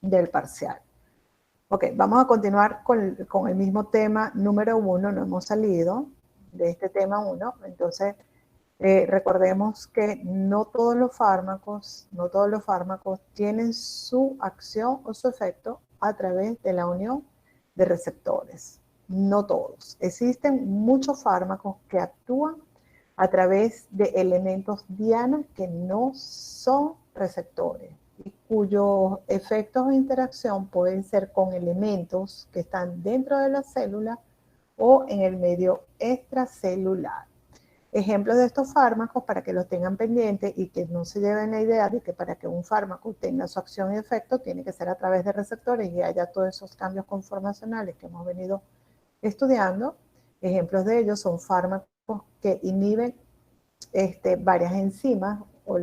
del parcial. Ok, vamos a continuar con el mismo tema número 1, no hemos salido de este tema 1, entonces recordemos que no todos los fármacos tienen su acción o su efecto a través de la unión de receptores. No todos. Existen muchos fármacos que actúan a través de elementos diana que no son receptores y cuyos efectos de interacción pueden ser con elementos que están dentro de la célula o en el medio extracelular. Ejemplos de estos fármacos para que los tengan pendientes y que no se lleven la idea de que para que un fármaco tenga su acción y efecto tiene que ser a través de receptores y haya todos esos cambios conformacionales que hemos venido estudiando. Ejemplos de ellos son fármacos que inhiben varias enzimas, o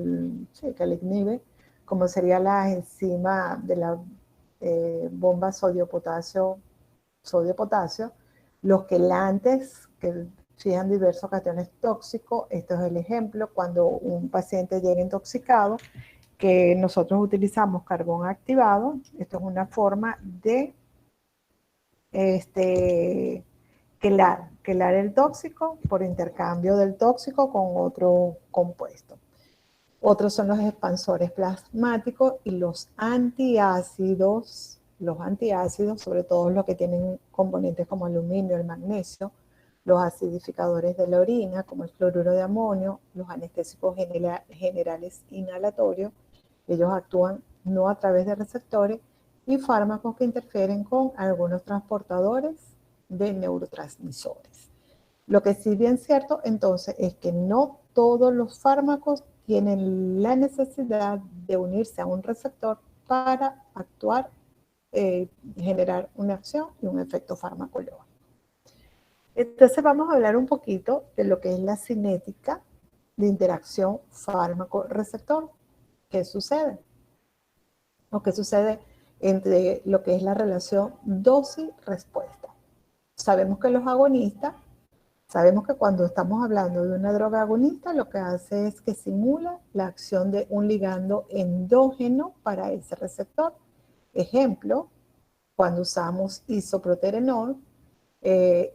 sí, que le inhiben, como sería la enzima de la bomba sodio-potasio, los quelantes, que fijan diversos cationes tóxicos. Esto es el ejemplo cuando un paciente llega intoxicado, que nosotros utilizamos carbón activado. Esto es una forma de quelar el tóxico por intercambio del tóxico con otro compuesto. Otros son los expansores plasmáticos y los antiácidos. Los antiácidos, sobre todo los que tienen componentes como aluminio, el magnesio, los acidificadores de la orina, como el cloruro de amonio, los anestésicos generales inhalatorios. Ellos actúan no a través de receptores, y fármacos que interfieren con algunos transportadores de neurotransmisores. Lo que sí es bien cierto, entonces, es que no todos los fármacos tienen la necesidad de unirse a un receptor para actuar, generar una acción y un efecto farmacológico. Entonces vamos a hablar un poquito de lo que es la cinética de interacción fármaco-receptor. ¿Qué sucede? O qué sucede entre lo que es la relación dosis-respuesta. Sabemos que los agonistas, sabemos que cuando estamos hablando de una droga agonista, lo que hace es que simula la acción de un ligando endógeno para ese receptor. Ejemplo, cuando usamos isoproterenol,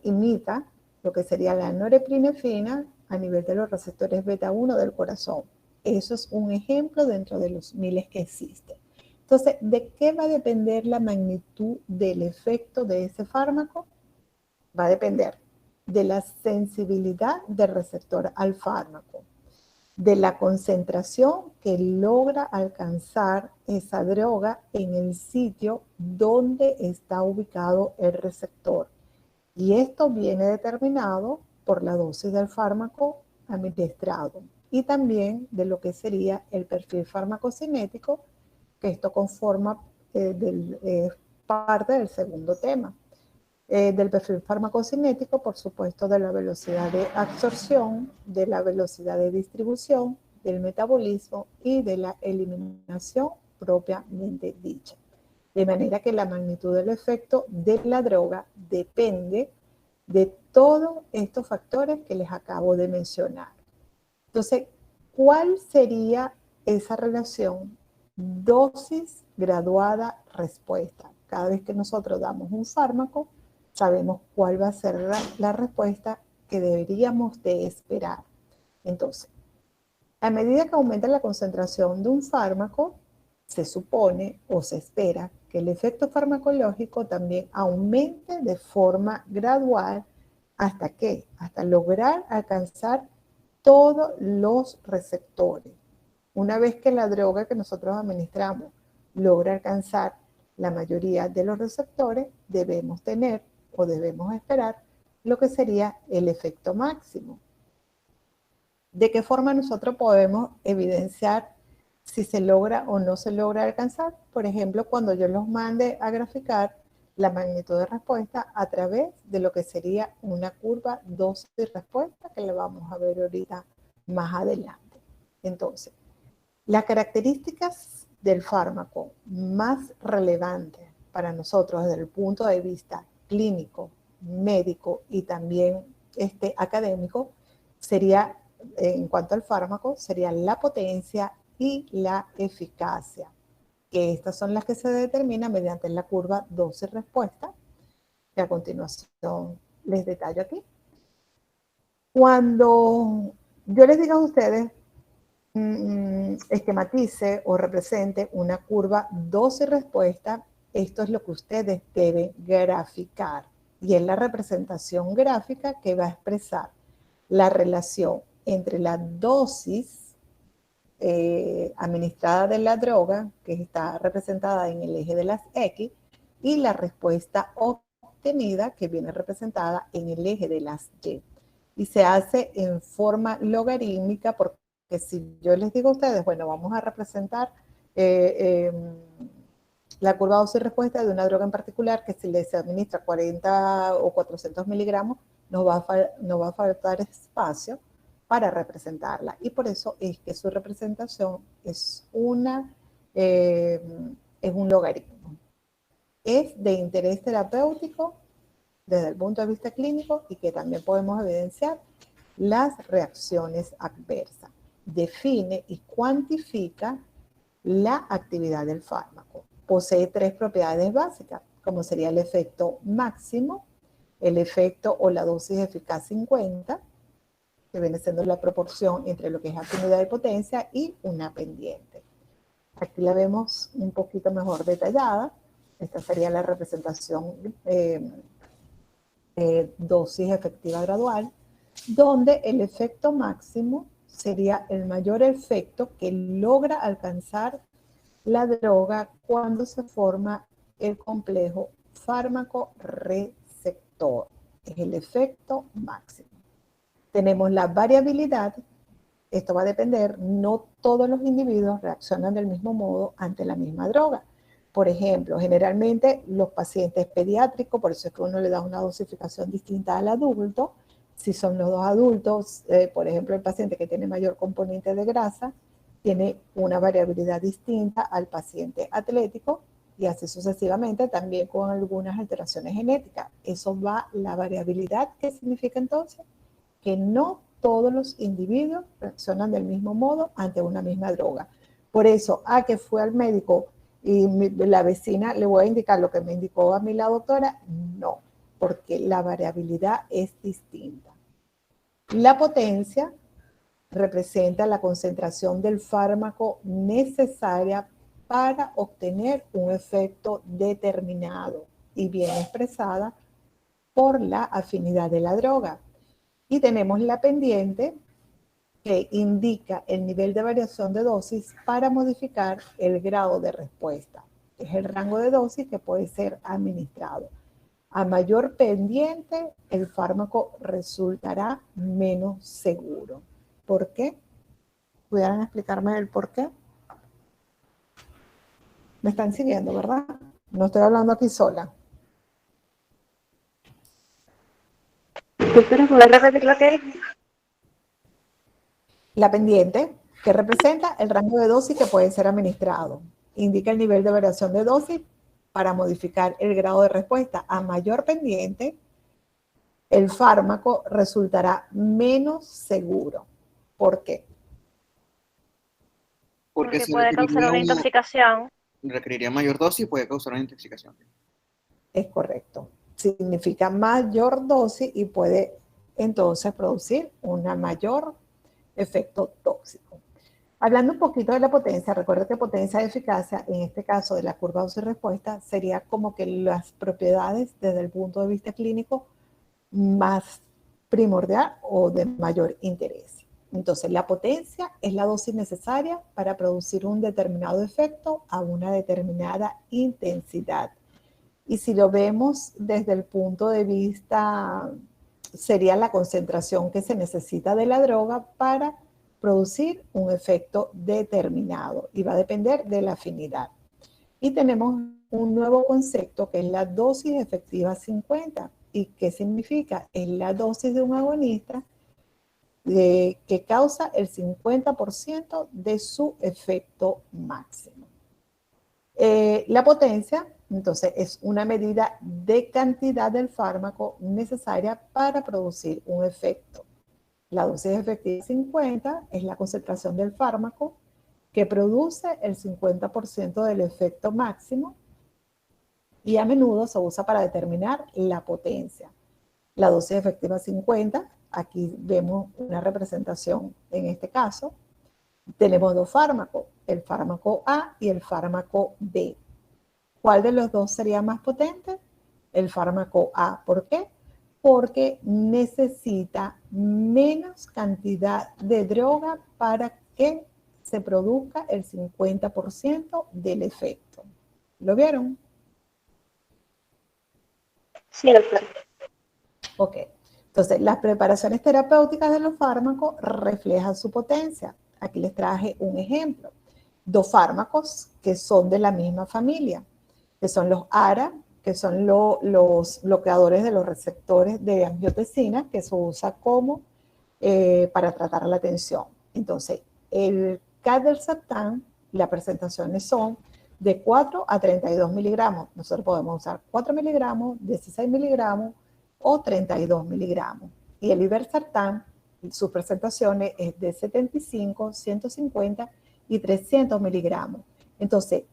imita lo que sería la norepinefrina a nivel de los receptores beta 1 del corazón. Eso es un ejemplo dentro de los miles que existen. Entonces, ¿de qué va a depender la magnitud del efecto de ese fármaco? Va a depender de la sensibilidad del receptor al fármaco, de la concentración que logra alcanzar esa droga en el sitio donde está ubicado el receptor. Y esto viene determinado por la dosis del fármaco administrado y también de lo que sería el perfil farmacocinético, que esto conforma parte del segundo tema. Del perfil farmacocinético, por supuesto, de la velocidad de absorción, de la velocidad de distribución, del metabolismo y de la eliminación propiamente dicha. De manera que la magnitud del efecto de la droga depende de todos estos factores que les acabo de mencionar. Entonces, ¿cuál sería esa relación dosis graduada respuesta? Cada vez que nosotros damos un fármaco, sabemos cuál va a ser la respuesta que deberíamos de esperar. Entonces, a medida que aumenta la concentración de un fármaco, se supone o se espera que el efecto farmacológico también aumente de forma gradual. ¿Hasta qué? Hasta lograr alcanzar todos los receptores. Una vez que la droga que nosotros administramos logra alcanzar la mayoría de los receptores, debemos tener o debemos esperar lo que sería el efecto máximo. ¿De qué forma nosotros podemos evidenciar si se logra o no se logra alcanzar? Por ejemplo, cuando yo los mande a graficar la magnitud de respuesta a través de lo que sería una curva dosis-respuesta, que la vamos a ver ahorita más adelante. Entonces, las características del fármaco más relevantes para nosotros desde el punto de vista clínico, médico y también académico sería, en cuanto al fármaco, sería la potencia y la eficacia. que estas son las que se determinan mediante la curva dosis-respuesta, que a continuación les detallo aquí. Cuando yo les diga a ustedes, esquematice o represente una curva dosis-respuesta, esto es lo que ustedes deben graficar. Y es la representación gráfica que va a expresar la relación entre la dosis administrada de la droga, que está representada en el eje de las X, y la respuesta obtenida, que viene representada en el eje de las Y. Y se hace en forma logarítmica, porque si yo les digo a ustedes, bueno, vamos a representar la curva dosis-respuesta de una droga en particular, que si les administra 40 o 400 miligramos, no va a faltar espacio para representarla. Y por eso es que su representación es un logaritmo. Es de interés terapéutico desde el punto de vista clínico y que también podemos evidenciar las reacciones adversas. Define y cuantifica la actividad del fármaco. Posee 3 propiedades básicas, como sería el efecto máximo, el efecto o la dosis eficaz 50, que viene siendo la proporción entre lo que es afinidad y potencia, y una pendiente. Aquí la vemos un poquito mejor detallada. Esta sería la representación dosis efectiva gradual, donde el efecto máximo sería el mayor efecto que logra alcanzar la droga cuando se forma el complejo fármaco-receptor. Es el efecto máximo. Tenemos la variabilidad. Esto va a depender, no todos los individuos reaccionan del mismo modo ante la misma droga. Por ejemplo, generalmente los pacientes pediátricos, por eso es que uno le da una dosificación distinta al adulto. Si son los dos adultos, por ejemplo, el paciente que tiene mayor componente de grasa, tiene una variabilidad distinta al paciente atlético, y así sucesivamente, también con algunas alteraciones genéticas. Eso va, la variabilidad, ¿qué significa entonces? Que no todos los individuos reaccionan del mismo modo ante una misma droga. Por eso, que fue al médico y la vecina le voy a indicar lo que me indicó a mí la doctora, no, porque la variabilidad es distinta. La potencia representa la concentración del fármaco necesaria para obtener un efecto determinado y bien expresada por la afinidad de la droga. Y tenemos la pendiente, que indica el nivel de variación de dosis para modificar el grado de respuesta. Es el rango de dosis que puede ser administrado. A mayor pendiente, el fármaco resultará menos seguro. ¿Por qué? ¿Pudieran explicarme el por qué? Me están siguiendo, ¿verdad? No estoy hablando aquí sola. ¿Puedes repetir lo que dices? La pendiente, que representa el rango de dosis que puede ser administrado. Indica el nivel de variación de dosis para modificar el grado de respuesta. A mayor pendiente, el fármaco resultará menos seguro. ¿Por qué? Porque puede causar una intoxicación. Requeriría mayor dosis y puede causar una intoxicación. Es correcto. Significa mayor dosis y puede entonces producir una mayor efecto tóxico. Hablando un poquito de la potencia, recuerda que potencia y eficacia, en este caso de la curva dosis-respuesta, sería como que las propiedades desde el punto de vista clínico más primordial o de mayor interés. Entonces, la potencia es la dosis necesaria para producir un determinado efecto a una determinada intensidad. Y si lo vemos desde el punto de vista, sería la concentración que se necesita de la droga para producir un efecto determinado, y va a depender de la afinidad. Y tenemos un nuevo concepto que es la dosis efectiva 50. ¿Y qué significa? Es la dosis de un agonista que causa el 50% de su efecto máximo. La potencia, entonces, es una medida de cantidad del fármaco necesaria para producir un efecto. La dosis efectiva 50 es la concentración del fármaco que produce el 50% del efecto máximo y a menudo se usa para determinar la potencia. La dosis efectiva 50, aquí vemos una representación en este caso. Tenemos dos fármacos, el fármaco A y el fármaco B. ¿Cuál de los dos sería más potente? El fármaco A. ¿Por qué? Porque necesita menos cantidad de droga para que se produzca el 50% del efecto. ¿Lo vieron? Sí, doctor. Ok. Entonces, las preparaciones terapéuticas de los fármacos reflejan su potencia. Aquí les traje un ejemplo. Dos fármacos que son de la misma familia, que son los ARA, que son los bloqueadores de los receptores de angiotensina, que se usa como para tratar la tensión. Entonces, el Cadillac, las presentaciones son de 4 a 32 miligramos. Nosotros podemos usar 4 miligramos, 16 miligramos o 32 miligramos. Y el Ibersartán, sus presentaciones es de 75, 150 y 300 miligramos. Entonces,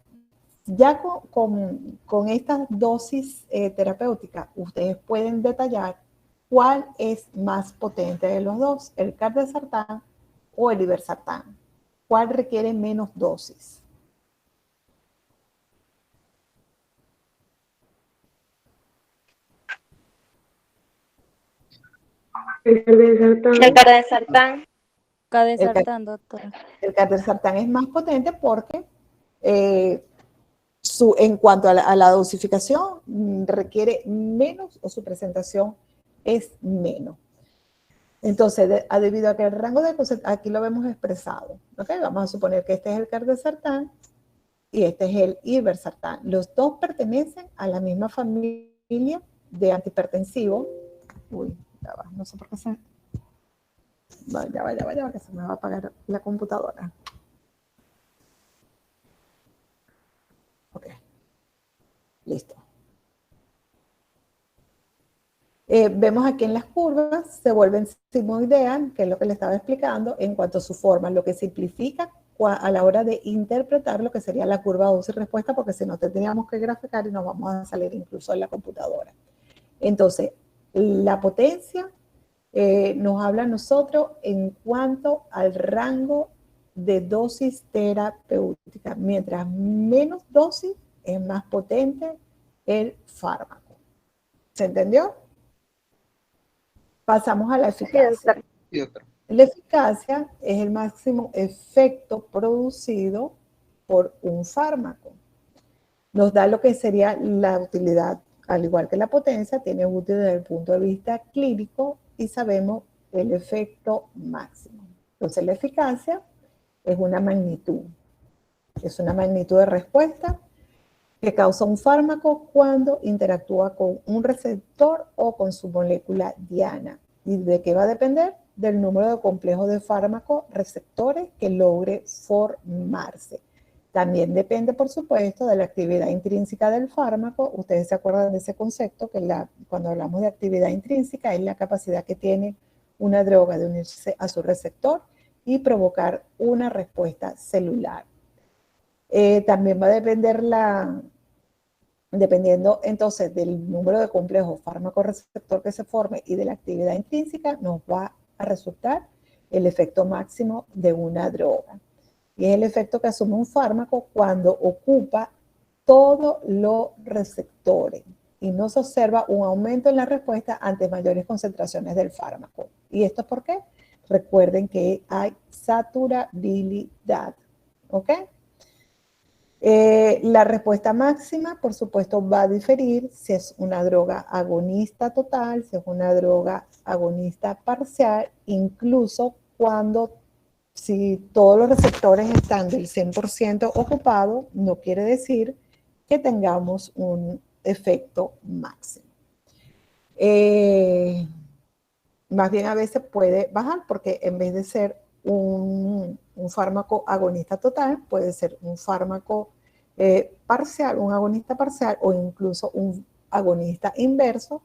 ya con estas dosis terapéuticas, ustedes pueden detallar cuál es más potente de los dos, el Cadillac o el Ibersartán. ¿Cuál requiere menos dosis? El cardesartán. Cadesartán, doctora. El Cadillac es más potente porque en cuanto a la dosificación requiere menos o su presentación es menos. Entonces, debido a que el rango de concentración, aquí lo vemos expresado, ¿ok? Vamos a suponer que este es el Cadillac y este es el Ibersartán. Los dos pertenecen a la misma familia de antihipertensivos. Uy, ya va, no sé por qué se... Ya va, que se me va a apagar la computadora. Ok, listo. Vemos aquí en las curvas, se vuelven simoideas, que es lo que le estaba explicando, en cuanto a su forma, lo que simplifica a la hora de interpretar lo que sería la curva dosis respuesta, porque si no tendríamos que graficar y nos vamos a salir incluso en la computadora. Entonces, la potencia nos habla a nosotros en cuanto al rango de dosis terapéutica. Mientras menos dosis, es más potente el fármaco. ¿Se entendió? Pasamos a la eficacia. Sí, doctor. La eficacia es el máximo efecto producido por un fármaco. Nos da lo que sería la utilidad, al igual que la potencia, tiene útil desde el punto de vista clínico y sabemos el efecto máximo. Entonces, la eficacia es una magnitud de respuesta que causa un fármaco cuando interactúa con un receptor o con su molécula diana. ¿Y de qué va a depender? Del número de complejos de fármacos receptores que logre formarse. También depende, por supuesto, de la actividad intrínseca del fármaco. Ustedes se acuerdan de ese concepto, que cuando hablamos de actividad intrínseca es la capacidad que tiene una droga de unirse a su receptor y provocar una respuesta celular. También va a depender dependiendo entonces del número de complejos fármaco-receptor que se forme y de la actividad intrínseca, nos va a resultar el efecto máximo de una droga. Y es el efecto que asume un fármaco cuando ocupa todos los receptores y no se observa un aumento en la respuesta ante mayores concentraciones del fármaco. ¿Y esto por qué? Recuerden que hay saturabilidad, ¿ok? La respuesta máxima, por supuesto, va a diferir si es una droga agonista total, si es una droga agonista parcial, incluso si todos los receptores están del 100% ocupados, no quiere decir que tengamos un efecto máximo. Más bien a veces puede bajar porque en vez de ser un fármaco agonista total, puede ser un fármaco parcial, un agonista parcial o incluso un agonista inverso,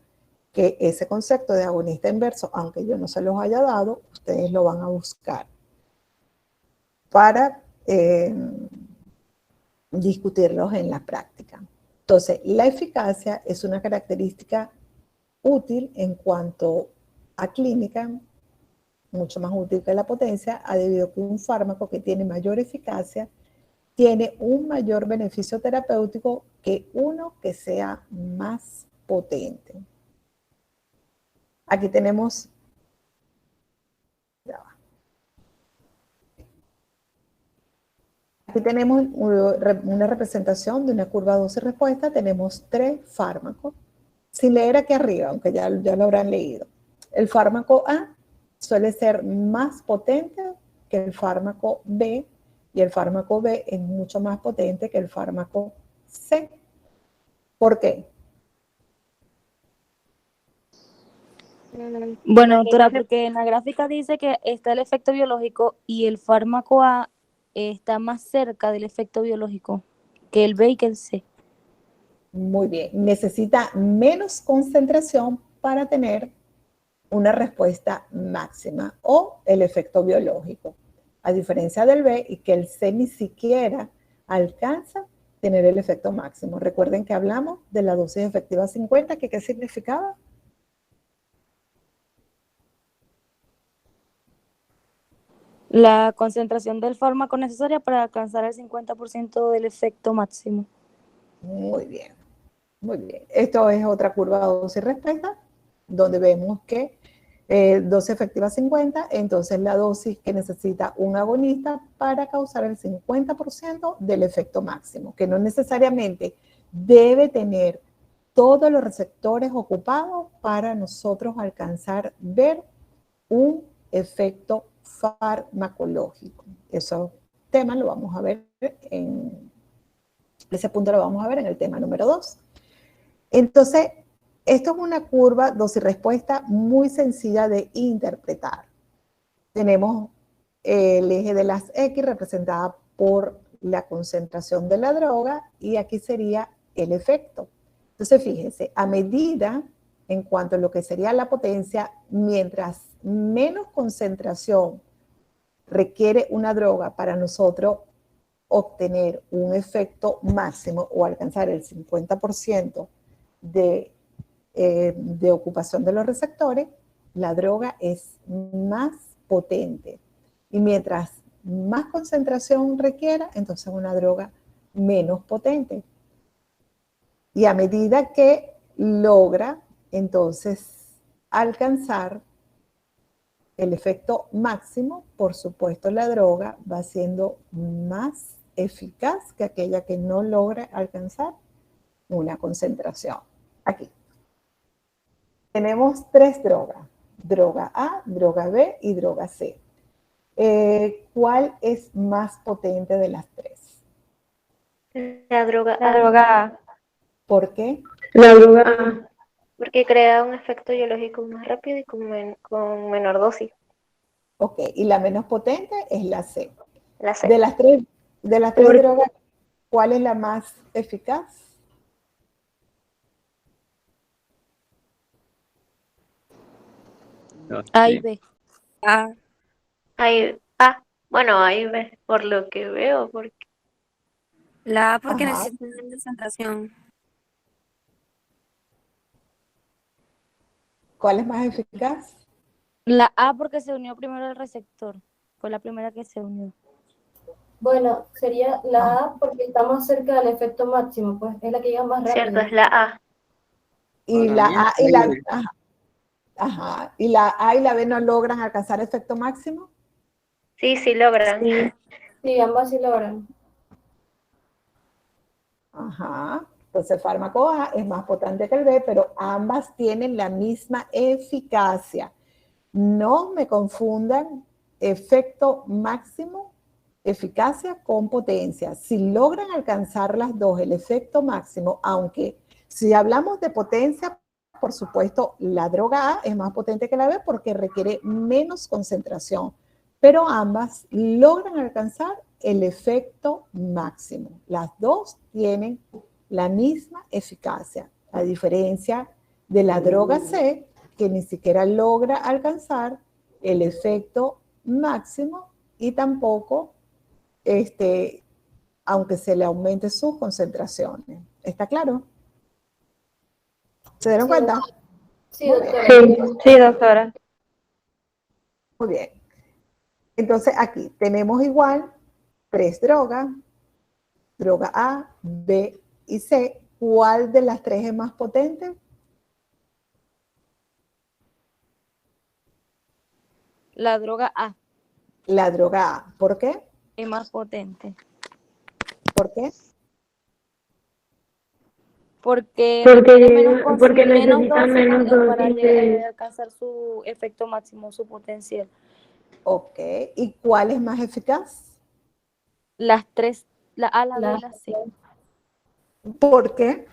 que ese concepto de agonista inverso, aunque yo no se los haya dado, ustedes lo van a buscar para discutirlos en la práctica. Entonces, la eficacia es una característica útil en cuanto a clínica, mucho más útil que la potencia, debido a que un fármaco que tiene mayor eficacia tiene un mayor beneficio terapéutico que uno que sea más potente. Aquí tenemos, aquí tenemos una representación de una curva dosis-respuesta. Tenemos 3 fármacos, sin leer aquí arriba, aunque ya lo habrán leído. El fármaco A suele ser más potente que el fármaco B, y el fármaco B es mucho más potente que el fármaco C. ¿Por qué? Bueno, doctora, porque en la gráfica dice que está el efecto biológico y el fármaco A está más cerca del efecto biológico que el B y que el C. Muy bien. Necesita menos concentración para tener una respuesta máxima o el efecto biológico, a diferencia del B, y que el C ni siquiera alcanza tener el efecto máximo. Recuerden que hablamos de la dosis efectiva 50, que ¿qué significaba? La concentración del fármaco necesaria para alcanzar el 50% del efecto máximo. Muy bien, muy bien. Esto es otra curva de dosis-respuesta, donde vemos que dosis efectiva 50, entonces la dosis que necesita un agonista para causar el 50% del efecto máximo, que no necesariamente debe tener todos los receptores ocupados para nosotros alcanzar ver un efecto farmacológico. Ese tema lo vamos a ver ese punto lo vamos a ver en el tema número 2. Entonces, esto es una curva dosis-respuesta muy sencilla de interpretar. Tenemos el eje de las X representada por la concentración de la droga, y aquí sería el efecto. Entonces, fíjense, a medida, en cuanto a lo que sería la potencia, mientras menos concentración requiere una droga para nosotros obtener un efecto máximo o alcanzar el 50% de ocupación de los receptores, la droga es más potente. Y mientras más concentración requiera, entonces una droga menos potente. Y a medida que logra entonces alcanzar el efecto máximo, por supuesto la droga va siendo más eficaz que aquella que no logra alcanzar una concentración. Aquí tenemos 3 drogas: droga A, droga B y droga C. ¿Cuál es más potente de las 3? La droga La A, droga A. ¿Por qué? La droga A, porque crea un efecto biológico más rápido y con menor dosis. Ok, y la menos potente es la C. La C. De las tres drogas, ¿cuál es la más eficaz? A y B. A. Ahí, bueno, ahí ves, por lo que veo, porque La A porque Ajá. necesita una concentración. ¿Cuál es más eficaz? La A porque se unió primero al receptor. Fue la primera que se unió. bueno, sería la A porque está más cerca del efecto máximo, pues es la que llega más rápido. cierto, es la A. Y Para la mí A es y la, A y B. ajá, y la A y la B no logran alcanzar efecto máximo. Sí logran. Sí. Sí, ambas sí logran. Ajá. Entonces el fármaco A es más potente que el B, pero ambas tienen la misma eficacia. No me confundan efecto máximo, eficacia con potencia. Si logran alcanzar las dos, el efecto máximo, aunque si hablamos de potencia, por supuesto, la droga A es más potente que la B porque requiere menos concentración, pero ambas logran alcanzar el efecto máximo. Las dos tienen la misma eficacia, a diferencia de la droga C, que ni siquiera logra alcanzar el efecto máximo y tampoco aunque se le aumente sus concentraciones. ¿Está claro? ¿Se dieron Sí, cuenta? Sí, Muy doctora. Sí, doctora. Muy bien. Entonces aquí tenemos igual 3 drogas, droga A, B y C. ¿Cuál de las 3 es más potente? La droga A La droga A. ¿Por qué? es más potente. ¿Por qué? Porque requiere menos dosis para alcanzar su efecto máximo, su potencial. Ok. ¿Y cuál es más eficaz? Las tres, la A, la B y La- la C. ¿Por qué?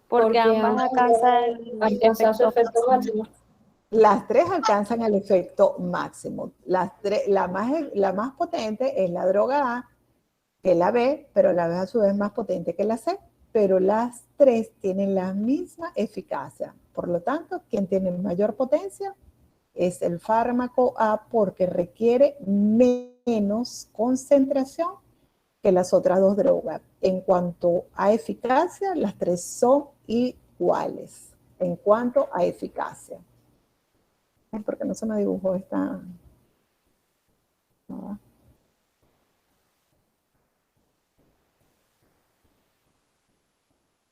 Porque Porque ambas ambas alcanzan logran el alcanzar su efecto efecto máximo. máximo. Las 3 alcanzan el efecto máximo. La más potente es la droga A, que la B, pero la B a su vez es más potente que la C, pero las 3 tienen la misma eficacia. Por lo tanto, quien tiene mayor potencia es el fármaco A porque requiere menos concentración que las otras 2 drogas. En cuanto a eficacia, las 3 son iguales. En cuanto a eficacia. Porque no se me dibujó esta.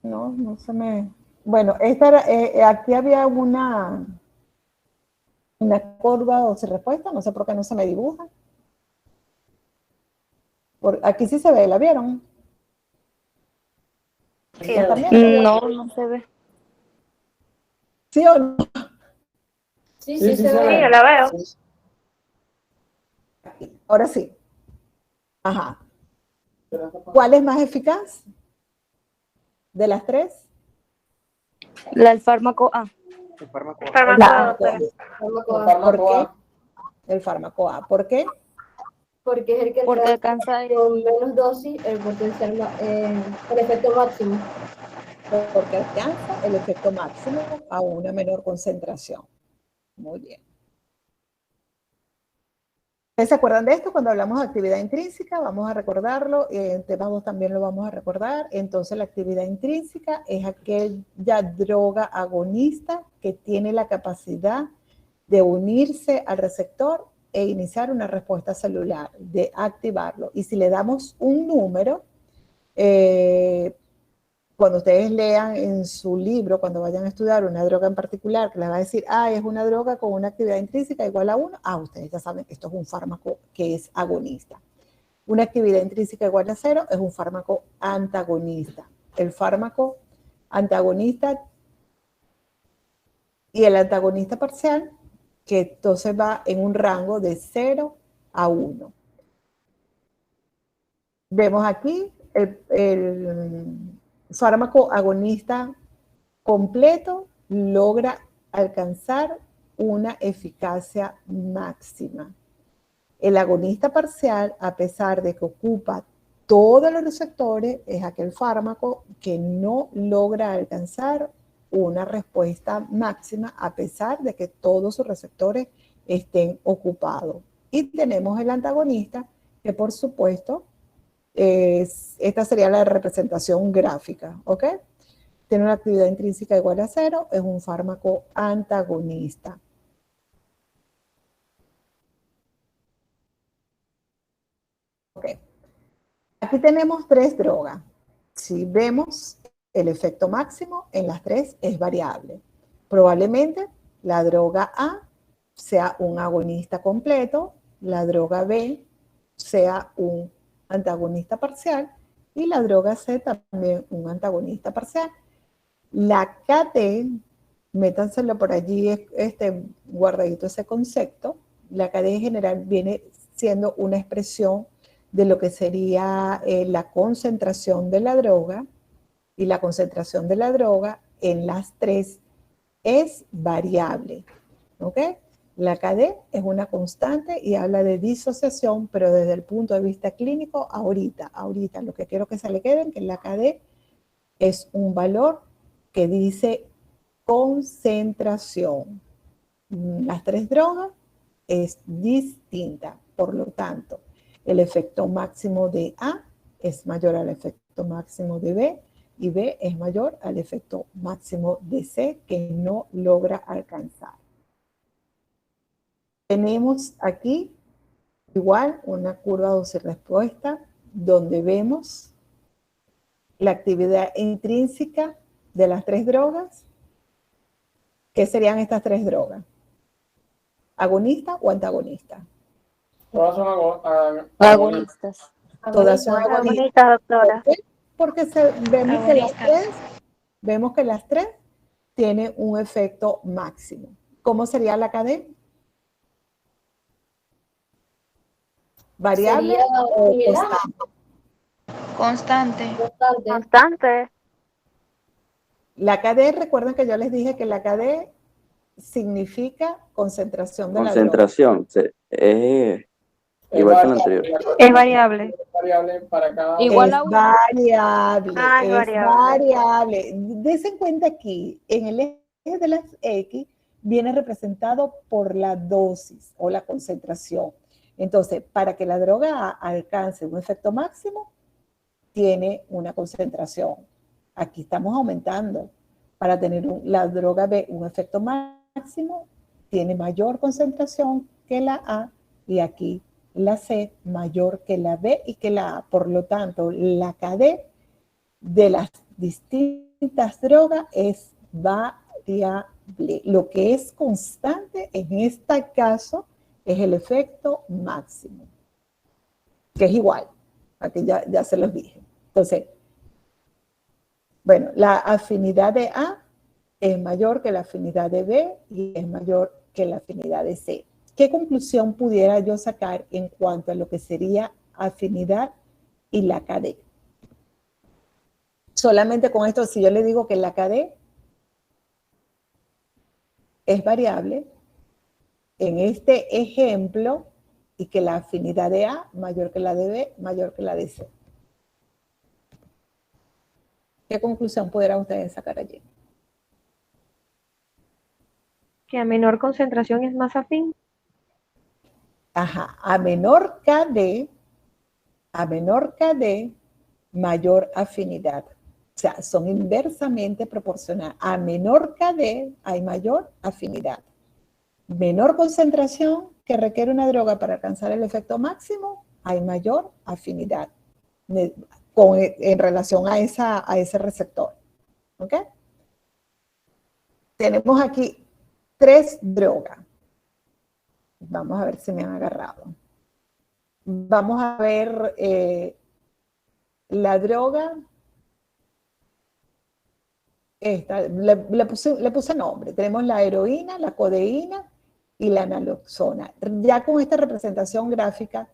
No, no se me. Bueno, aquí había una curva o respuesta, no sé por qué no se me dibuja. Aquí sí se ve, ¿la vieron? Sí, ¿La están doctora. viendo? No, no se ve. ¿Sí o no? Sí, se Sí, ve. yo la veo. Ahora sí. Ajá. ¿Cuál es más eficaz de las 3? El fármaco A. El fármaco El A. El fármaco A, fármaco doctora. A. ¿Por qué? El fármaco A. ¿Por qué? Porque es el que Porque alcanza alcanza con menos dosis el potencial, el efecto máximo. Porque alcanza el efecto máximo a una menor concentración. Muy bien. ¿Ustedes se acuerdan de esto? Cuando hablamos de actividad intrínseca, vamos a recordarlo, en tema 2 también lo vamos a recordar. Entonces, la actividad intrínseca es aquella droga agonista que tiene la capacidad de unirse al receptor e iniciar una respuesta celular, de activarlo. Y si le damos un número, cuando ustedes lean en su libro, cuando vayan a estudiar una droga en particular, que les va a decir, es una droga con una actividad intrínseca igual a 1, ustedes ya saben que esto es un fármaco que es agonista. Una actividad intrínseca igual a 0 es un fármaco antagonista. El fármaco antagonista y el antagonista parcial, que entonces va en un rango de 0 a 1. Vemos aquí el fármaco agonista completo logra alcanzar una eficacia máxima. El agonista parcial, a pesar de que ocupa todos los receptores, es aquel fármaco que no logra alcanzar una respuesta máxima a pesar de que todos sus receptores estén ocupados. Y tenemos el antagonista, que por supuesto, esta sería la representación gráfica, ¿ok? Tiene una actividad intrínseca igual a 0, es un fármaco antagonista. Ok. Aquí tenemos 3 drogas. Si vemos el efecto máximo en las 3 es variable. Probablemente la droga A sea un agonista completo, la droga B sea un antagonista parcial y la droga C también un antagonista parcial. La KD, métanselo por allí, guardadito ese concepto, la KD en general viene siendo una expresión de lo que sería la concentración de la droga, y la concentración de la droga en las 3 es variable, ¿ok? La KD es una constante y habla de disociación, pero desde el punto de vista clínico, ahorita, lo que quiero que se le queden, que la KD es un valor que dice concentración. Las 3 drogas es distinta. Por lo tanto, el efecto máximo de A es mayor al efecto máximo de B y B es mayor al efecto máximo de C que no logra alcanzar. Tenemos aquí igual una curva dosis-respuesta donde vemos la actividad intrínseca de las tres drogas. ¿Qué serían estas tres drogas? ¿Agonista o antagonista? Todas son Agonistas. Todas son Agonista. agonistas. Agonista, doctora. ¿Por qué? Porque vemos que las tres tienen un efecto máximo. ¿Cómo sería la cadena? ¿Variable Sería o similar. constante? Constante. Constante. La KD, recuerden que yo les dije que la KD significa concentración de la droga. Concentración, es igual que la anterior. Es variable. variable para cada Igual Es a uno. variable, Ah, es es variable. variable. Desen cuenta aquí, en el eje de las X viene representado por la dosis o la concentración. Entonces, para que la droga alcance un efecto máximo, tiene una concentración. Aquí estamos aumentando. Para tener la droga B un efecto máximo, tiene mayor concentración que la A y aquí la C mayor que la B y que la A. Por lo tanto, la KD de las distintas drogas es variable. Lo que es constante en este caso es el efecto máximo, que es igual. Aquí ya se los dije. Entonces, bueno, la afinidad de A es mayor que la afinidad de B y es mayor que la afinidad de C. ¿Qué conclusión pudiera yo sacar en cuanto a lo que sería afinidad y la KD? Solamente con esto, si yo le digo que la KD es variable, en este ejemplo, y que la afinidad de A mayor que la de B, mayor que la de C. ¿Qué conclusión pudieran ustedes sacar allí? Que a menor concentración es más afín. Ajá, a menor KD, mayor afinidad. O sea, son inversamente proporcionales. A menor KD hay mayor afinidad. Menor concentración que requiere una droga para alcanzar el efecto máximo, hay mayor afinidad en relación a ese receptor. ¿Ok? Tenemos aquí 3 drogas. Vamos a ver si me han agarrado. Vamos a ver la droga. Esta, le puse nombre. Tenemos la heroína, la codeína y la naloxona. Ya con esta representación gráfica,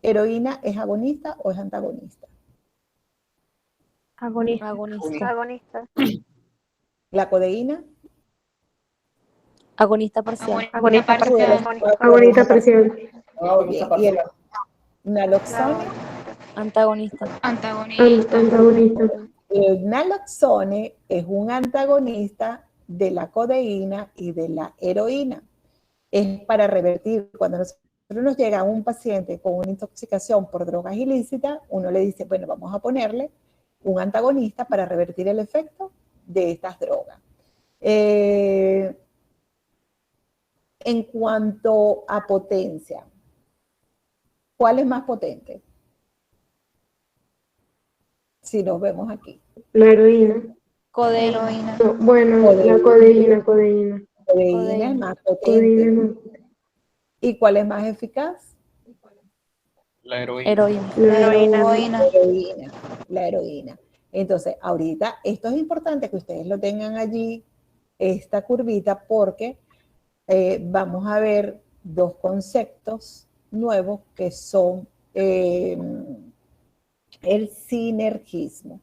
¿heroína es agonista o es antagonista? Agonista. Agonista. Agonista. ¿La codeína? Agonista parcial. Agonista parcial. Agonista parcial. Bien. ¿Y el naloxona? Antagonista. Antagonista. El naloxone es un antagonista de la codeína y de la heroína. Es para revertir, cuando nosotros nos llega un paciente con una intoxicación por drogas ilícitas, uno le dice, bueno, vamos a ponerle un antagonista para revertir el efecto de estas drogas. En cuanto a potencia, ¿cuál es más potente? Si nos vemos aquí. La heroína. Codeína. No, bueno, Codeína. la codeína. Codeína es más potente. Codeína. ¿Y cuál es más eficaz? La heroína. Heroína. La Heroína. La heroína. Entonces, ahorita, esto es importante que ustedes lo tengan allí, esta curvita, porque vamos a ver 2 conceptos nuevos que son el sinergismo.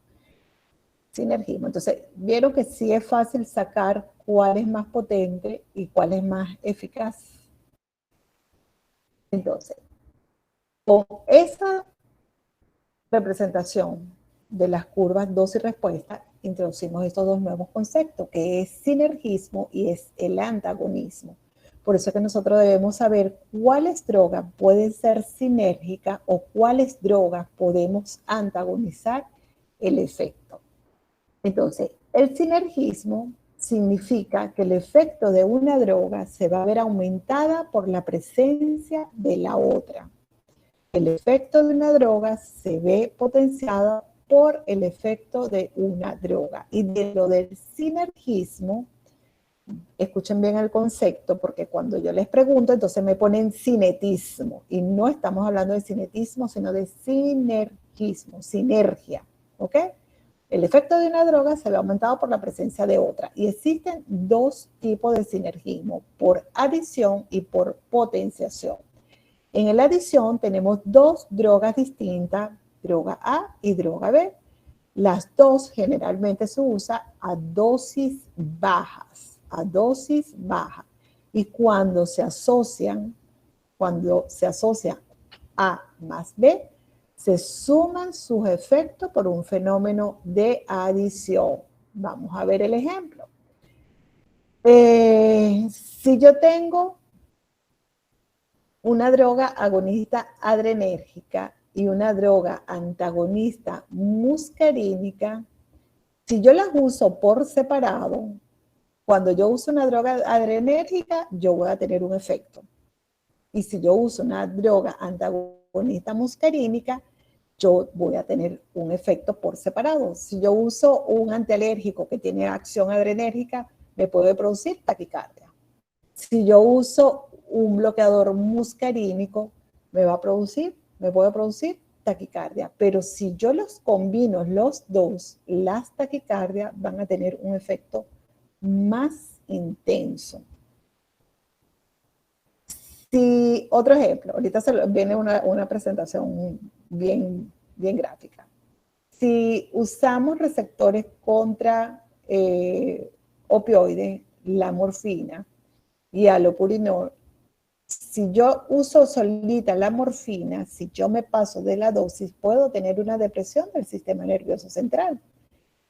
Entonces, vieron que sí es fácil sacar cuál es más potente y cuál es más eficaz. Entonces, con esa representación de las curvas dosis y respuesta, introducimos estos 2 nuevos conceptos, que es sinergismo y es el antagonismo. Por eso es que nosotros debemos saber cuáles drogas pueden ser sinérgicas o cuáles drogas podemos antagonizar el efecto. Entonces, el sinergismo significa que el efecto de una droga se va a ver aumentada por la presencia de la otra. El efecto de una droga se ve potenciada por el efecto de una droga. Y de lo del sinergismo, escuchen bien el concepto, porque cuando yo les pregunto, entonces me ponen cinetismo. Y no estamos hablando de cinetismo, sino de sinergismo, sinergia. ¿Ok? El efecto de una droga se ve aumentado por la presencia de otra. Y existen dos tipos de sinergismo, por adición y por potenciación. En la adición tenemos dos drogas distintas, droga A y droga B. Las dos generalmente se usan a dosis bajas, Y cuando se asocian A más B, se suman sus efectos por un fenómeno de adición. Vamos a ver el ejemplo. Si yo tengo una droga agonista adrenérgica y una droga antagonista muscarínica, si yo las uso por separado, cuando yo uso una droga adrenérgica, yo voy a tener un efecto. Y si yo uso una droga antagonista muscarínica, yo voy a tener un efecto por separado. Si yo uso un antialérgico que tiene acción adrenérgica, me puede producir taquicardia. Si yo uso un bloqueador muscarínico, me puede producir taquicardia. Pero si yo los combino los dos, las taquicardias van a tener un efecto más intenso. Si, otro ejemplo, ahorita viene una presentación bien gráfica. Si usamos receptores contra opioides, la morfina y alopurinol, si yo uso solita la morfina, si yo me paso de la dosis, puedo tener una depresión del sistema nervioso central.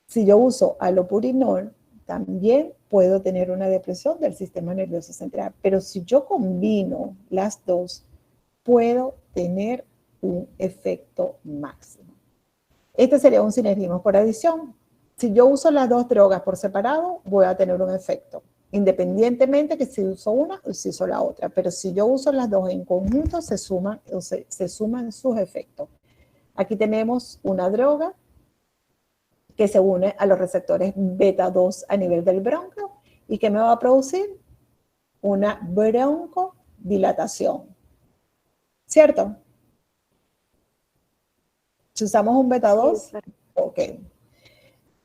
Si yo uso alopurinol, también puedo tener una depresión del sistema nervioso central. Pero si yo combino las dos, puedo tener un efecto máximo. Este sería un sinergismo por adición. Si yo uso las dos drogas por separado, voy a tener un efecto, independientemente que si uso una o si uso la otra. Pero si yo uso las dos en conjunto, se suman sus efectos. Aquí tenemos una droga que se une a los receptores beta 2 a nivel del bronquio y que me va a producir una broncodilatación. ¿Cierto? Si usamos un beta 2, ok.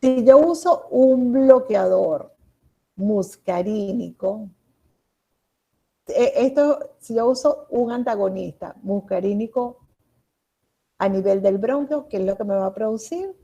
Si yo uso un bloqueador muscarínico, si yo uso un antagonista muscarínico a nivel del bronquio, ¿qué es lo que me va a producir?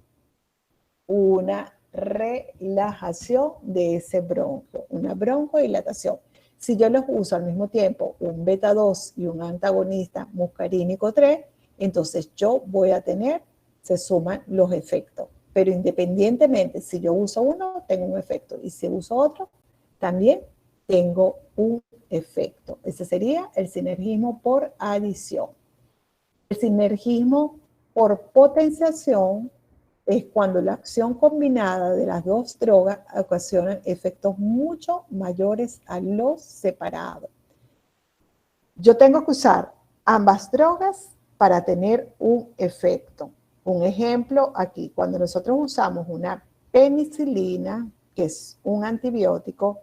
Una relajación de ese bronquio, una broncodilatación. Si yo los uso al mismo tiempo, un beta 2 y un antagonista muscarínico 3, entonces yo voy a tener, se suman los efectos. Pero independientemente, si yo uso uno, tengo un efecto. Y si uso otro, también tengo un efecto. Ese sería el sinergismo por adición. El sinergismo por potenciación es cuando la acción combinada de las dos drogas ocasiona efectos mucho mayores a los separados. Yo tengo que usar ambas drogas para tener un efecto. Un ejemplo aquí, cuando nosotros usamos una penicilina, que es un antibiótico,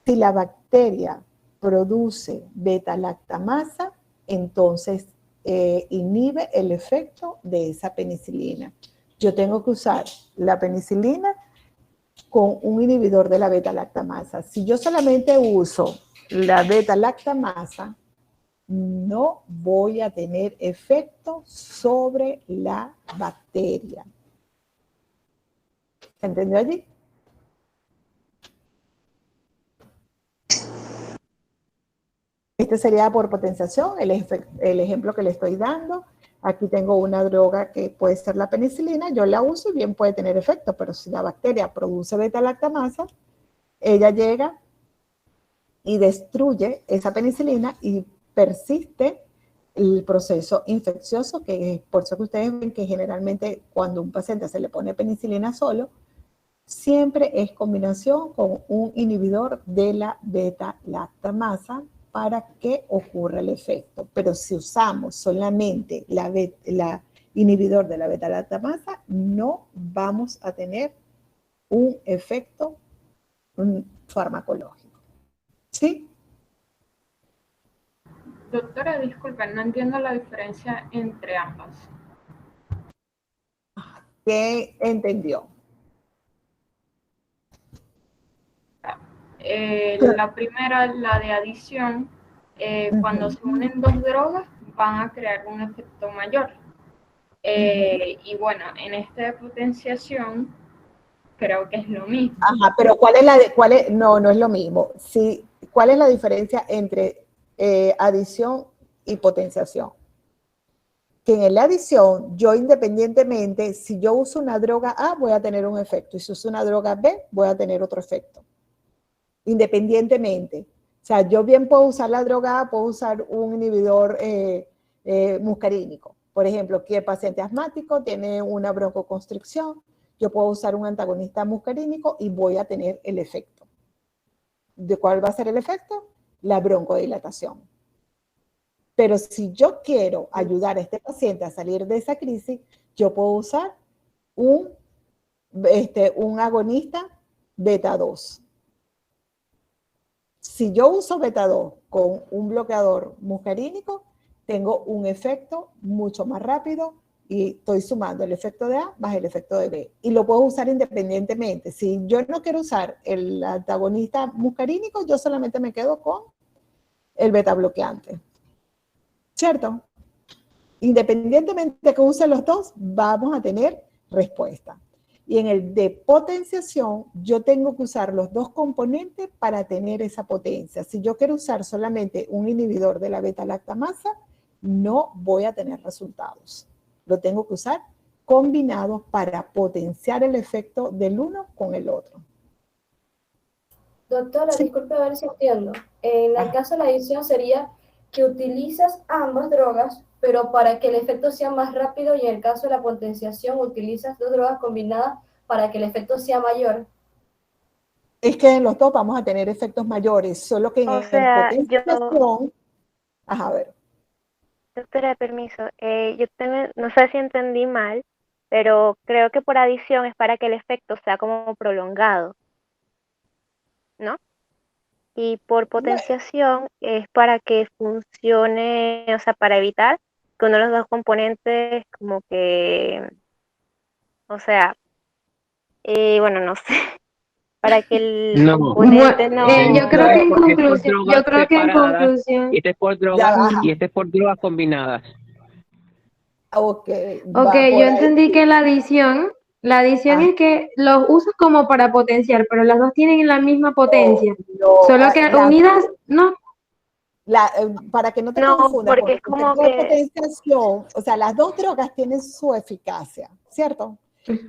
si la bacteria produce beta-lactamasa, entonces inhibe el efecto de esa penicilina. Yo tengo que usar la penicilina con un inhibidor de la beta-lactamasa. Si yo solamente uso la beta-lactamasa, no voy a tener efecto sobre la bacteria. ¿Se entendió allí? Este sería por potenciación, el ejemplo que le estoy dando. Aquí tengo una droga que puede ser la penicilina, yo la uso y bien puede tener efecto, pero si la bacteria produce beta-lactamasa, ella llega y destruye esa penicilina y persiste el proceso infeccioso, que es por eso que ustedes ven que generalmente cuando un paciente se le pone penicilina solo, siempre es combinación con un inhibidor de la beta-lactamasa para que ocurra el efecto. Pero si usamos solamente la inhibidor de la beta-lactamasa, no vamos a tener un efecto farmacológico. ¿Sí? Doctora, disculpe, no entiendo la diferencia entre ambas. ¿Qué entendió? La primera, la de adición, cuando se unen dos drogas van a crear un efecto mayor. Y bueno, en esta de potenciación creo que es lo mismo. Ajá, pero no, no es lo mismo. Sí, ¿cuál es la diferencia entre adición y potenciación? Que en la adición, yo independientemente, si yo uso una droga A, voy a tener un efecto, y si uso una droga B, voy a tener otro efecto. Independientemente. O sea, yo bien puedo usar la droga A, puedo usar un inhibidor muscarínico. Por ejemplo, que el paciente asmático tiene una broncoconstricción, yo puedo usar un antagonista muscarínico y voy a tener el efecto. ¿De cuál va a ser el efecto? La broncodilatación. Pero si yo quiero ayudar a este paciente a salir de esa crisis, yo puedo usar un agonista beta 2. Si yo uso beta 2 con un bloqueador muscarínico, tengo un efecto mucho más rápido y estoy sumando el efecto de A más el efecto de B. Y lo puedo usar independientemente. Si yo no quiero usar el antagonista muscarínico, yo solamente me quedo con el beta bloqueante. ¿Cierto? Independientemente de que use los dos, vamos a tener respuesta. Y en el de potenciación, yo tengo que usar los dos componentes para tener esa potencia. Si yo quiero usar solamente un inhibidor de la beta-lactamasa, no voy a tener resultados. Lo tengo que usar combinado para potenciar el efecto del uno con el otro. Doctora, disculpe a ver si entiendo. En el caso de la adición sería que utilizas ambas drogas, pero para que el efecto sea más rápido, y en el caso de la potenciación utilizas dos drogas combinadas para que el efecto sea mayor. Es que en los dos vamos a tener efectos mayores, solo que en potenciación... Ajá, a ver. Doctora, permiso, no sé si entendí mal, pero creo que por adición es para que el efecto sea como prolongado, ¿no? Y por potenciación es para que funcione, o sea, para evitar que uno de los dos componentes como que, o sea, bueno, no sé, para que el componente no... Yo creo que en conclusión, Este es por drogas y este es por drogas combinadas. Ok, yo entendí que la adición es que los usas como para potenciar, pero las dos tienen la misma potencia. Solo que unidas, no. Para que no te No, confundas, porque es como que... potenciación, o sea, las dos drogas tienen su eficacia, ¿cierto?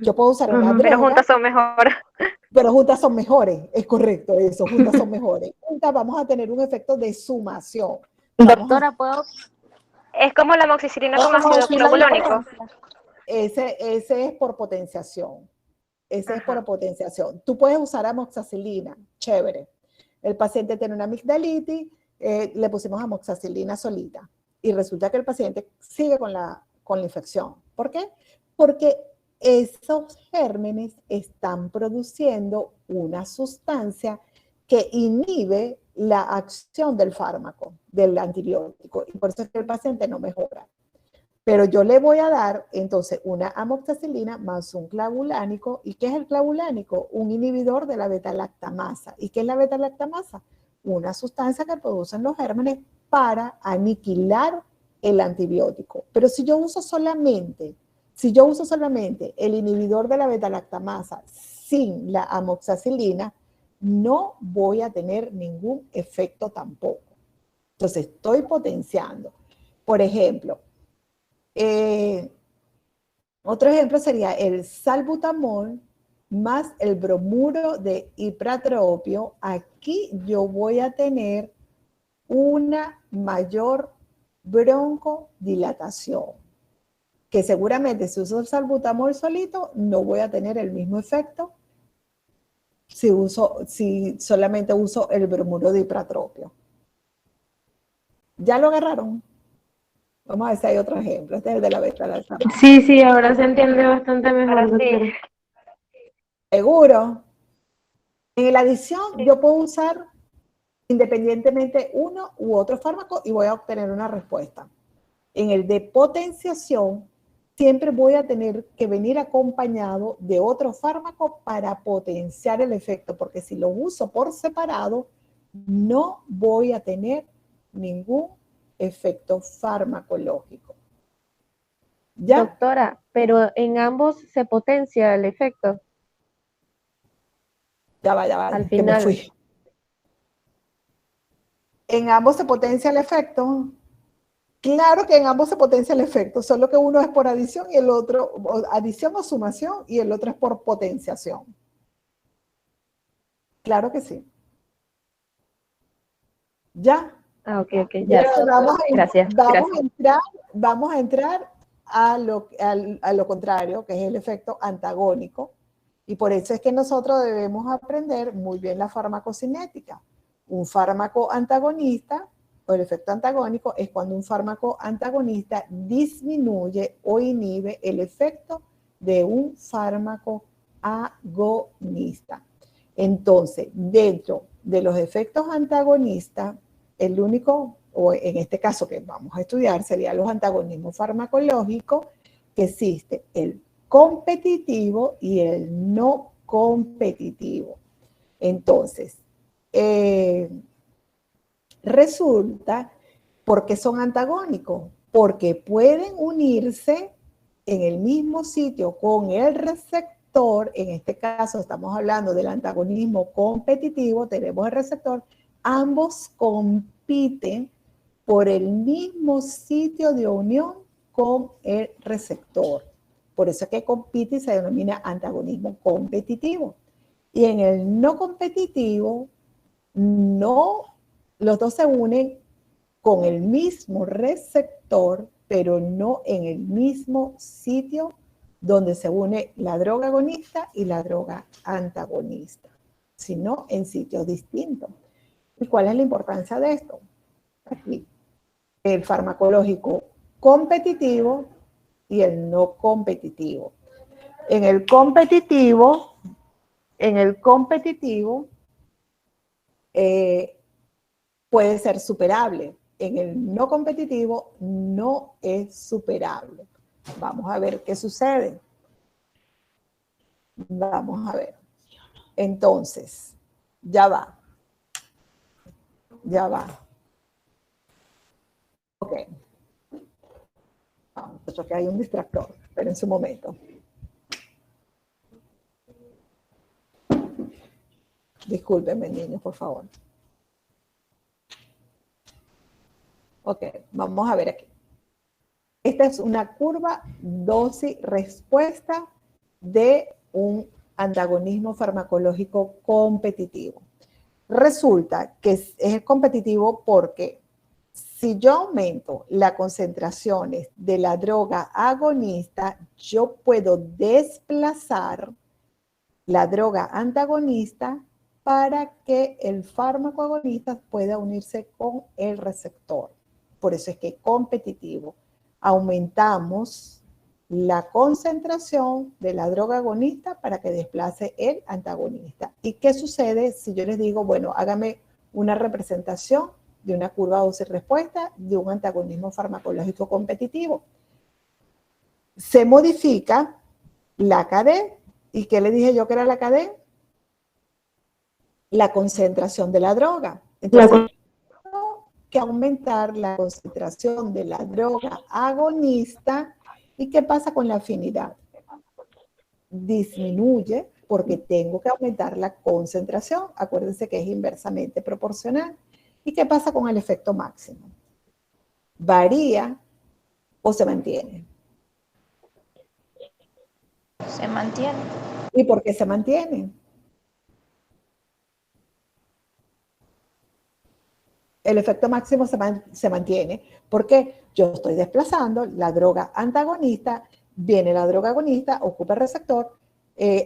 Yo puedo usar una droga. Pero juntas son mejor. Pero juntas son mejores, es correcto eso, juntas son mejores. Juntas vamos a tener un efecto de sumación. Doctora, ¿puedo? Es como la amoxicilina con ácido clorhialurónico. Ese es por potenciación. Ese es por potenciación. Tú puedes usar amoxicilina, chévere. El paciente tiene una amigdalitis, le pusimos amoxicilina solita y resulta que el paciente sigue con la infección. ¿Por qué? Porque esos gérmenes están produciendo una sustancia que inhibe la acción del fármaco, del antibiótico, y por eso es que el paciente no mejora. Pero yo le voy a dar entonces una amoxicilina más un clavulánico. ¿Y qué es el clavulánico? Un inhibidor de la beta-lactamasa. ¿Y qué es la beta-lactamasa? Una sustancia que producen los gérmenes para aniquilar el antibiótico. Pero si yo uso solamente el inhibidor de la beta-lactamasa sin la amoxicilina, no voy a tener ningún efecto tampoco. Entonces, estoy potenciando. Por ejemplo, otro ejemplo sería el salbutamol más el bromuro de ipratropio, aquí yo voy a tener una mayor broncodilatación, que seguramente si uso el salbutamol solito no voy a tener el mismo efecto si solamente uso el bromuro de ipratropio. ¿Ya lo agarraron? Vamos a ver si hay otro ejemplo. Este es el de la beta-lactam. Sí, sí, ahora se entiende bastante mejor, Ahora sí. doctora. ¿Seguro? En la adición yo puedo usar independientemente uno u otro fármaco y voy a obtener una respuesta. En el de potenciación, siempre voy a tener que venir acompañado de otro fármaco para potenciar el efecto, porque si lo uso por separado, no voy a tener ningún efecto farmacológico. ¿Ya? Doctora, pero en ambos se potencia el efecto. Ya va, Al que me final. fui. En ambos se potencia el efecto. Claro que en ambos se potencia el efecto, solo que uno es por adición y el otro, adición o sumación, y el otro es por potenciación. Claro que sí. ¿Ya? Ah, ok, ya. Gracias. Vamos a entrar a lo contrario, que es el efecto antagónico, y por eso es que nosotros debemos aprender muy bien la farmacocinética. Un fármaco antagonista, o el efecto antagónico, es cuando un fármaco antagonista disminuye o inhibe el efecto de un fármaco agonista. Entonces, dentro de los efectos antagonistas, el único, o en este caso que vamos a estudiar, serían los antagonismos farmacológicos, que existe el competitivo y el no competitivo. Entonces, resulta, ¿por qué son antagónicos? Porque pueden unirse en el mismo sitio con el receptor. En este caso estamos hablando del antagonismo competitivo, tenemos el receptor, ambos compiten por el mismo sitio de unión con el receptor. Por eso es que compite y se denomina antagonismo competitivo. Y en el no competitivo, los dos se unen con el mismo receptor, pero no en el mismo sitio donde se une la droga agonista y la droga antagonista, sino en sitios distintos. ¿Y cuál es la importancia de esto? Aquí, el farmacológico competitivo y el no competitivo. En el competitivo, puede ser superable. En el no competitivo no es superable. Vamos a ver qué sucede. Vamos a ver. Entonces, ya va. Ok. Vamos, que hay un distractor. Esperen un momento. Discúlpenme, niños, por favor. Ok, vamos a ver aquí. Esta es una curva dosis-respuesta de un antagonismo farmacológico competitivo. Resulta que es competitivo porque si yo aumento las concentraciones de la droga agonista, yo puedo desplazar la droga antagonista para que el fármaco agonista pueda unirse con el receptor. Por eso es que competitivo. Aumentamos la concentración de la droga agonista para que desplace el antagonista. ¿Y qué sucede si yo les digo, bueno, hágame una representación de una curva dosis-respuesta de un antagonismo farmacológico competitivo? Se modifica la KD. ¿Y qué le dije yo que era la KD? La concentración de la droga. Entonces, tengo que aumentar la concentración de la droga agonista. ¿Y qué pasa con la afinidad? Disminuye porque tengo que aumentar la concentración. Acuérdense que es inversamente proporcional. ¿Y qué pasa con el efecto máximo? ¿Varía o se mantiene? Se mantiene. ¿Y por qué se mantiene? El efecto máximo se mantiene porque yo estoy desplazando la droga antagonista, viene la droga agonista, ocupa el receptor,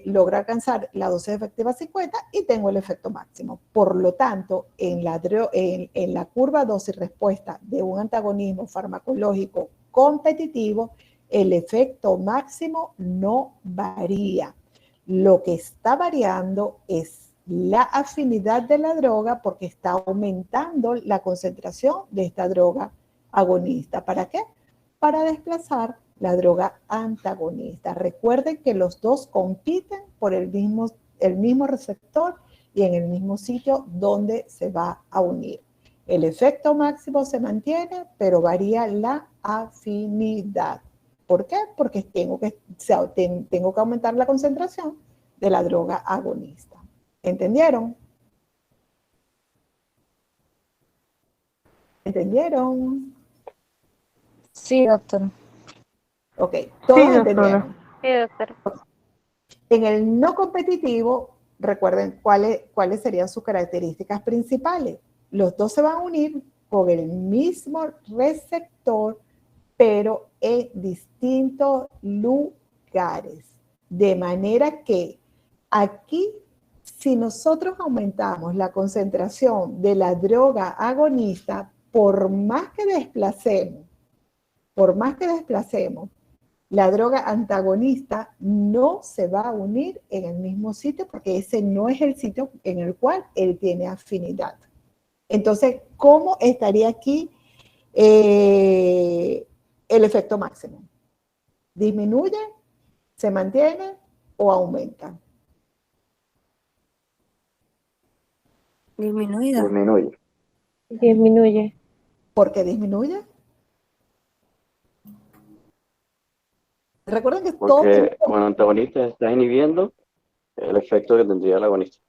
logra alcanzar la dosis efectiva 50 y tengo el efecto máximo. Por lo tanto, en la curva dosis-respuesta de un antagonismo farmacológico competitivo, el efecto máximo no varía. Lo que está variando es la afinidad de la droga porque está aumentando la concentración de esta droga agonista. ¿Para qué? Para desplazar la droga antagonista. Recuerden que los dos compiten por el mismo receptor y en el mismo sitio donde se va a unir. El efecto máximo se mantiene, pero varía la afinidad. ¿Por qué? Porque tengo que aumentar la concentración de la droga agonista. ¿Entendieron? ¿Entendieron? Sí, doctor. Ok, todos Sí, doctora. entendieron. Sí, doctor. En el no competitivo, recuerden cuáles serían sus características principales. Los dos se van a unir con el mismo receptor, pero en distintos lugares. De manera que aquí, si nosotros aumentamos la concentración de la droga agonista, por más que desplacemos, la droga antagonista no se va a unir en el mismo sitio porque ese no es el sitio en el cual él tiene afinidad. Entonces, ¿cómo estaría aquí el efecto máximo? ¿Disminuye, se mantiene o aumenta? Disminuida. Disminuye. Disminuye. ¿Por qué disminuye? Recuerden que todos Porque cuando el antagonista está inhibiendo el efecto que tendría el agonista.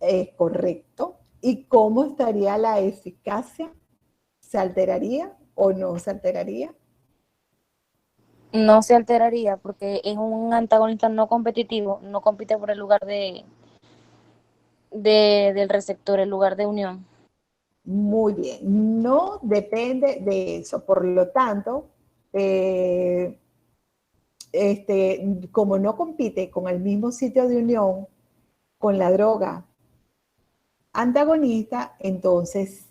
es correcto. ¿Y cómo estaría la eficacia? ¿Se alteraría o no se alteraría? No se alteraría porque es un antagonista no competitivo, no compite por el lugar del receptor, el lugar de unión. Muy bien, no depende de eso. Por lo tanto, como no compite con el mismo sitio de unión con la droga antagonista, entonces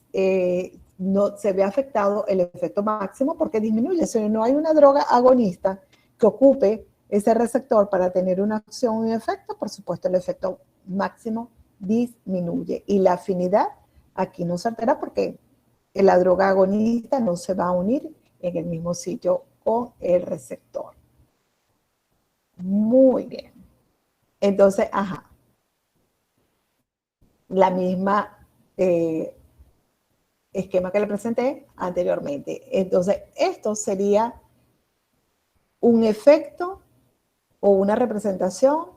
no se ve afectado el efecto máximo porque disminuye. Si no hay una droga agonista que ocupe ese receptor para tener una acción y efecto, por supuesto el efecto máximo disminuye. Y la afinidad aquí no se altera porque la droga agonista no se va a unir en el mismo sitio con el receptor. Muy bien. Entonces, la misma esquema que le presenté anteriormente. Entonces, esto sería un efecto o una representación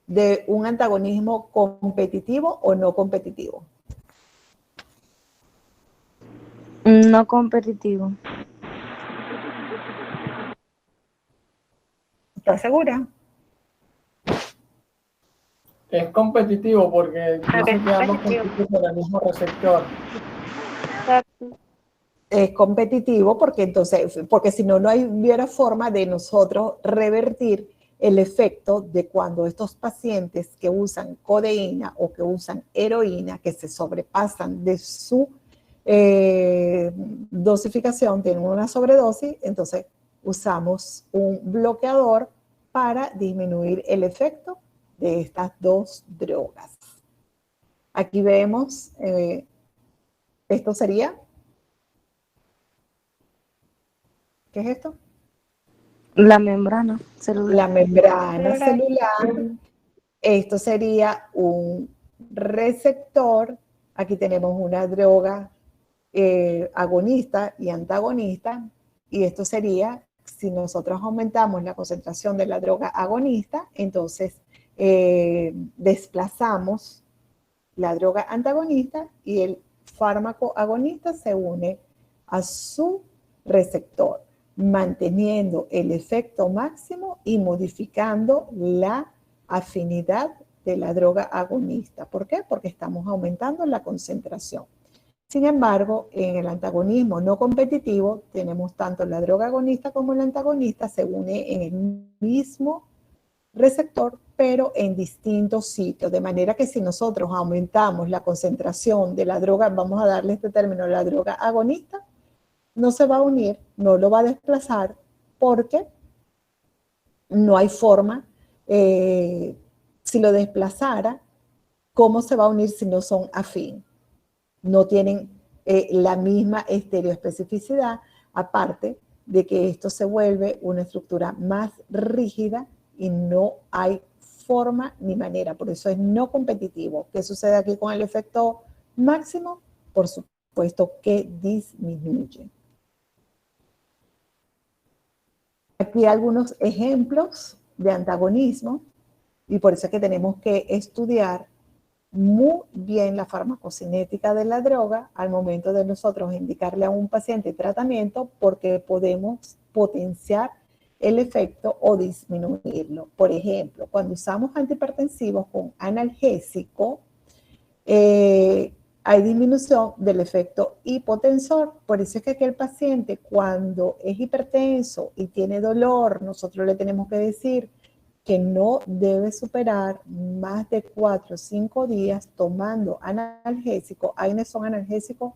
de un antagonismo competitivo o no competitivo. No competitivo. ¿Estás segura? Es competitivo porque dice que ambos compiten por el mismo receptor. Exacto. Es competitivo porque si no, no hubiera forma de nosotros revertir el efecto de cuando estos pacientes que usan codeína o que usan heroína, que se sobrepasan de su dosificación, tienen una sobredosis, entonces usamos un bloqueador para disminuir el efecto de estas dos drogas. Aquí vemos, esto sería, ¿qué es esto? La membrana celular. La membrana celular. Esto sería un receptor. Aquí tenemos una droga agonista y antagonista. Y esto sería, si nosotros aumentamos la concentración de la droga agonista, entonces desplazamos la droga antagonista y el fármaco agonista se une a su receptor. manteniendo el efecto máximo y modificando la afinidad de la droga agonista. ¿Por qué? Porque estamos aumentando la concentración. Sin embargo, en el antagonismo no competitivo, tenemos tanto la droga agonista como el antagonista se une en el mismo receptor, pero en distintos sitios, de manera que si nosotros aumentamos la concentración de la droga, vamos a darle este término, la droga agonista, no se va a unir, no lo va a desplazar, porque no hay forma, si lo desplazara, ¿cómo se va a unir si no son afín? No tienen la misma estereoespecificidad, aparte de que esto se vuelve una estructura más rígida y no hay forma ni manera, por eso es no competitivo. ¿Qué sucede aquí con el efecto máximo? Por supuesto que disminuye. Aquí algunos ejemplos de antagonismo y por eso es que tenemos que estudiar muy bien la farmacocinética de la droga al momento de nosotros indicarle a un paciente tratamiento, porque podemos potenciar el efecto o disminuirlo. Por ejemplo, cuando usamos antihipertensivos con analgésico, hay disminución del efecto hipotensor. Por eso es que aquel paciente, cuando es hipertenso y tiene dolor, nosotros le tenemos que decir que no debe superar más de 4 o 5 días tomando analgésico. AINES son analgésicos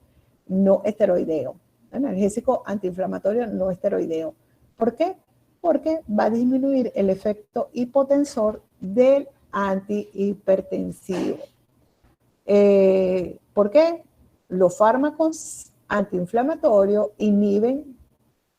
no esteroideos, analgésico antiinflamatorio no esteroideo. ¿Por qué? Porque va a disminuir el efecto hipotensor del antihipertensivo. ¿Por qué? Los fármacos antiinflamatorios inhiben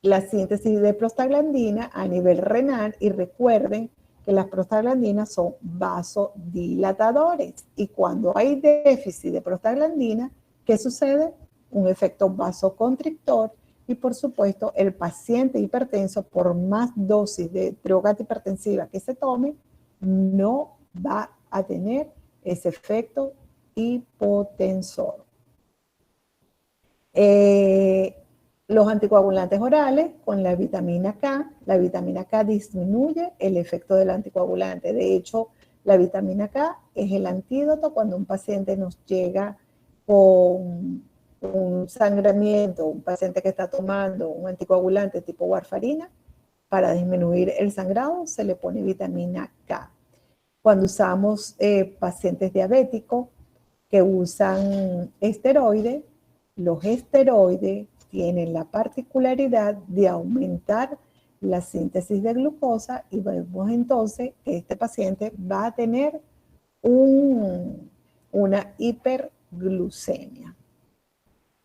la síntesis de prostaglandina a nivel renal y recuerden que las prostaglandinas son vasodilatadores y cuando hay déficit de prostaglandina, ¿qué sucede? Un efecto vasoconstrictor y por supuesto el paciente hipertenso, por más dosis de droga antihipertensiva que se tome, no va a tener ese efecto hipotensor. Los anticoagulantes orales con la vitamina K disminuye el efecto del anticoagulante. De hecho, la vitamina K es el antídoto cuando un paciente nos llega con un sangramiento, un paciente que está tomando un anticoagulante tipo warfarina, para disminuir el sangrado se le pone vitamina K. Cuando usamos pacientes diabéticos que usan esteroides, los esteroides tienen la particularidad de aumentar la síntesis de glucosa y vemos entonces que este paciente va a tener una hiperglucemia.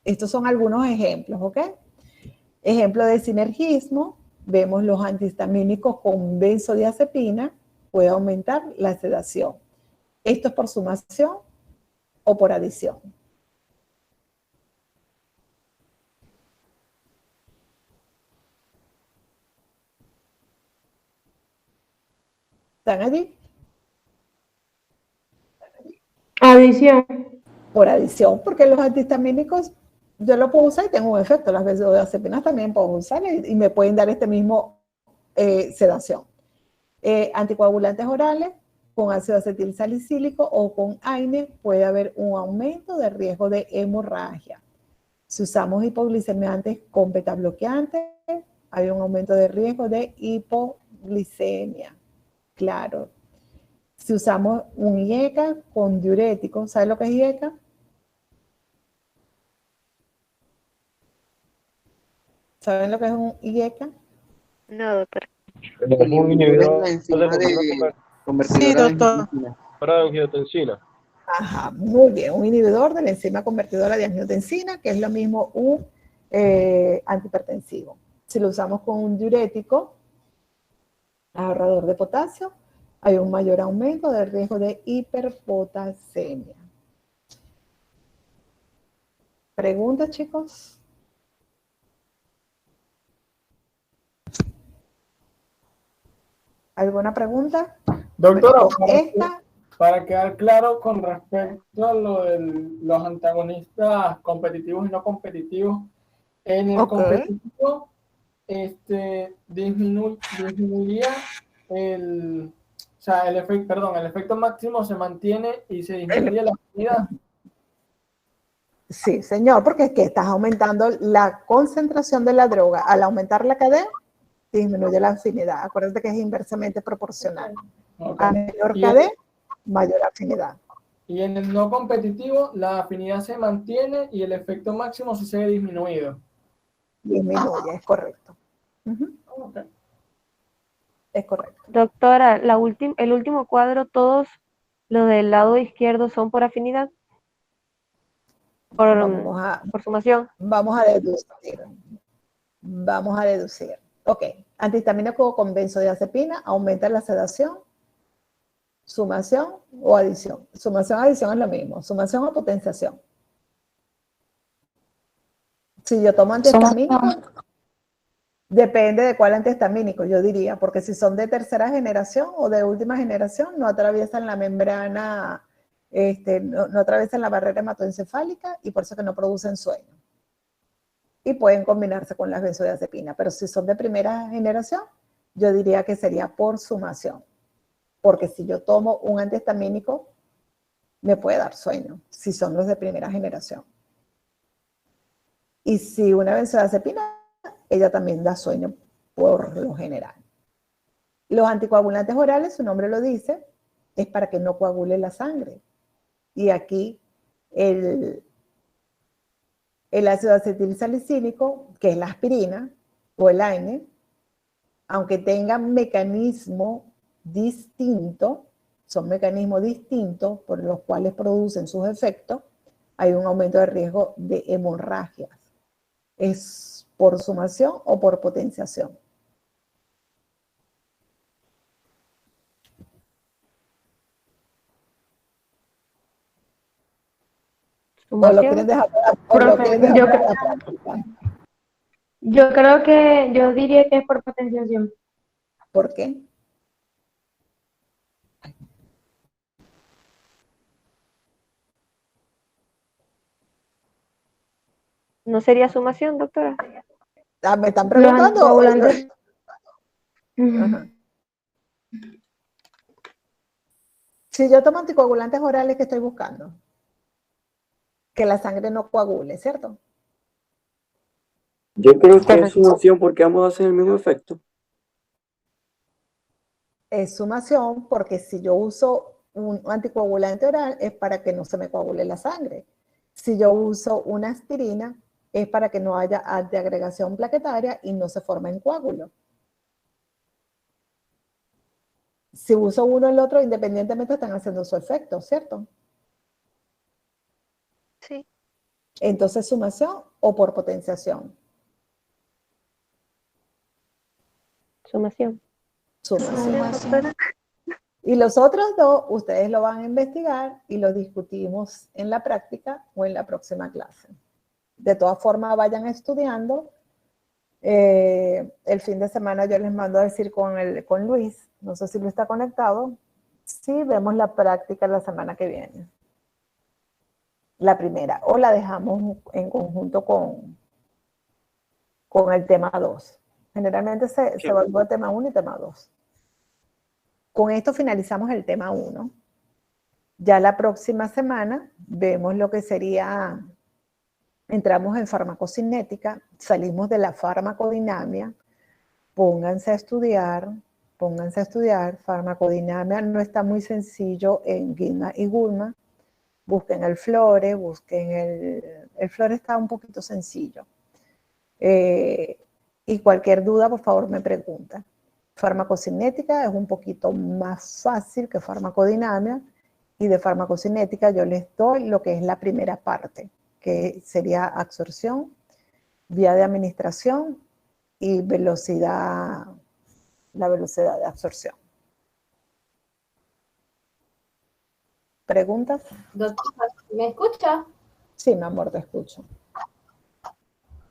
Estos son algunos ejemplos, ¿ok? Ejemplo de sinergismo, vemos los antihistamínicos con benzodiazepina, puede aumentar la sedación. Esto es por sumación o por adición. ¿Están allí? Adición. Por adición, porque los antihistamínicos yo lo puedo usar y tengo un efecto. Las benzodiazepinas también puedo usar y me pueden dar este mismo sedación. Anticoagulantes orales con ácido acetil salicílico o con AINES puede haber un aumento de riesgo de hemorragia. Si usamos hipoglicemiantes con betabloqueantes, hay un aumento de riesgo de hipoglicemia. Claro. Si usamos un IECA con diurético, ¿sabe lo que es IECA? ¿Saben lo que es un IECA? No, doctor. Es un inhibidor de Sí, doctor. para angiotensina. Ajá, muy bien. Un inhibidor de la enzima convertidora de angiotensina, que es lo mismo un antihipertensivo. Si lo usamos con un diurético, ahorrador de potasio, hay un mayor aumento del riesgo de hiperpotasemia. ¿Preguntas, chicos? ¿Alguna pregunta? Doctora, Esta, para quedar claro con respecto a lo de los antagonistas competitivos y no competitivos, en el competitivo disminuiría el efecto máximo se mantiene y se disminuye la afinidad. Sí, señor, porque es que estás aumentando la concentración de la droga. Al aumentar la cadena, disminuye la afinidad. Acuérdate que es inversamente proporcional. A menor cadena, mayor afinidad. Y en el no competitivo, la afinidad se mantiene y el efecto máximo sí se ve disminuido. Disminuye, es correcto. Okay. Es correcto. Doctora, el último cuadro, todos los del lado izquierdo son por afinidad. Por sumación. Vamos a deducir. Vamos a deducir. Ok. Antihistamínico con benzodiazepina aumenta la sedación, sumación o adición. Sumación, adición es lo mismo. Sumación o potenciación. Si yo tomo antihistamínico, depende de cuál antihistamínico, yo diría, porque si son de tercera generación o de última generación, no atraviesan la membrana, no atraviesan la barrera hematoencefálica y por eso que no producen sueño. Y pueden combinarse con las benzodiazepinas, pero si son de primera generación, yo diría que sería por sumación, porque si yo tomo un antihistamínico, me puede dar sueño, si son los de primera generación. Y si una benzodiazepina, ella también da sueño por lo general. Los anticoagulantes orales, su nombre lo dice, es para que no coagule la sangre. Y aquí el ácido acetilsalicílico, que es la aspirina o el AINE, aunque tengan mecanismo distinto, son mecanismos distintos por los cuales producen sus efectos, hay un aumento de riesgo de hemorragias. ¿Es por sumación o por potenciación? ¿O lo quieren dejar para la práctica? Yo diría que es por potenciación. ¿Por qué? ¿No sería sumación, doctora? ¿Me están preguntando? Ajá. Si yo tomo anticoagulantes orales, ¿qué estoy buscando? Que la sangre no coagule, ¿cierto? Yo creo que es sumación porque ambos hacen el mismo efecto. Es sumación porque si yo uso un anticoagulante oral es para que no se me coagule la sangre. Si yo uso una aspirina es para que no haya antiagregación plaquetaria y no se formen coágulos. Si uso uno o el otro, independientemente están haciendo su efecto, ¿cierto? Sí. Entonces, ¿sumación o por potenciación? Sumación. Sumación. Y los otros dos, ustedes lo van a investigar y lo discutimos en la práctica o en la próxima clase. De todas formas, vayan estudiando. El fin de semana yo les mando a decir con Luis, no sé si Luis está conectado, sí, vemos la práctica la semana que viene. La primera, o la dejamos en conjunto con el tema 2. Generalmente se evalúa tema 1 y tema 2. Con esto finalizamos el tema 1. Ya la próxima semana vemos lo que sería, entramos en farmacocinética, salimos de la farmacodinamia, pónganse a estudiar, farmacodinamia no está muy sencillo en Guilma y Gulma, busquen el Flore, el Flore está un poquito sencillo. Y cualquier duda, por favor, me pregunta. Farmacocinética es un poquito más fácil que farmacodinamia, y de farmacocinética yo les doy lo que es la primera parte, que sería absorción, vía de administración y velocidad, la velocidad de absorción. ¿Preguntas? Doctora, ¿me escucha? Sí, mi amor, te escucho.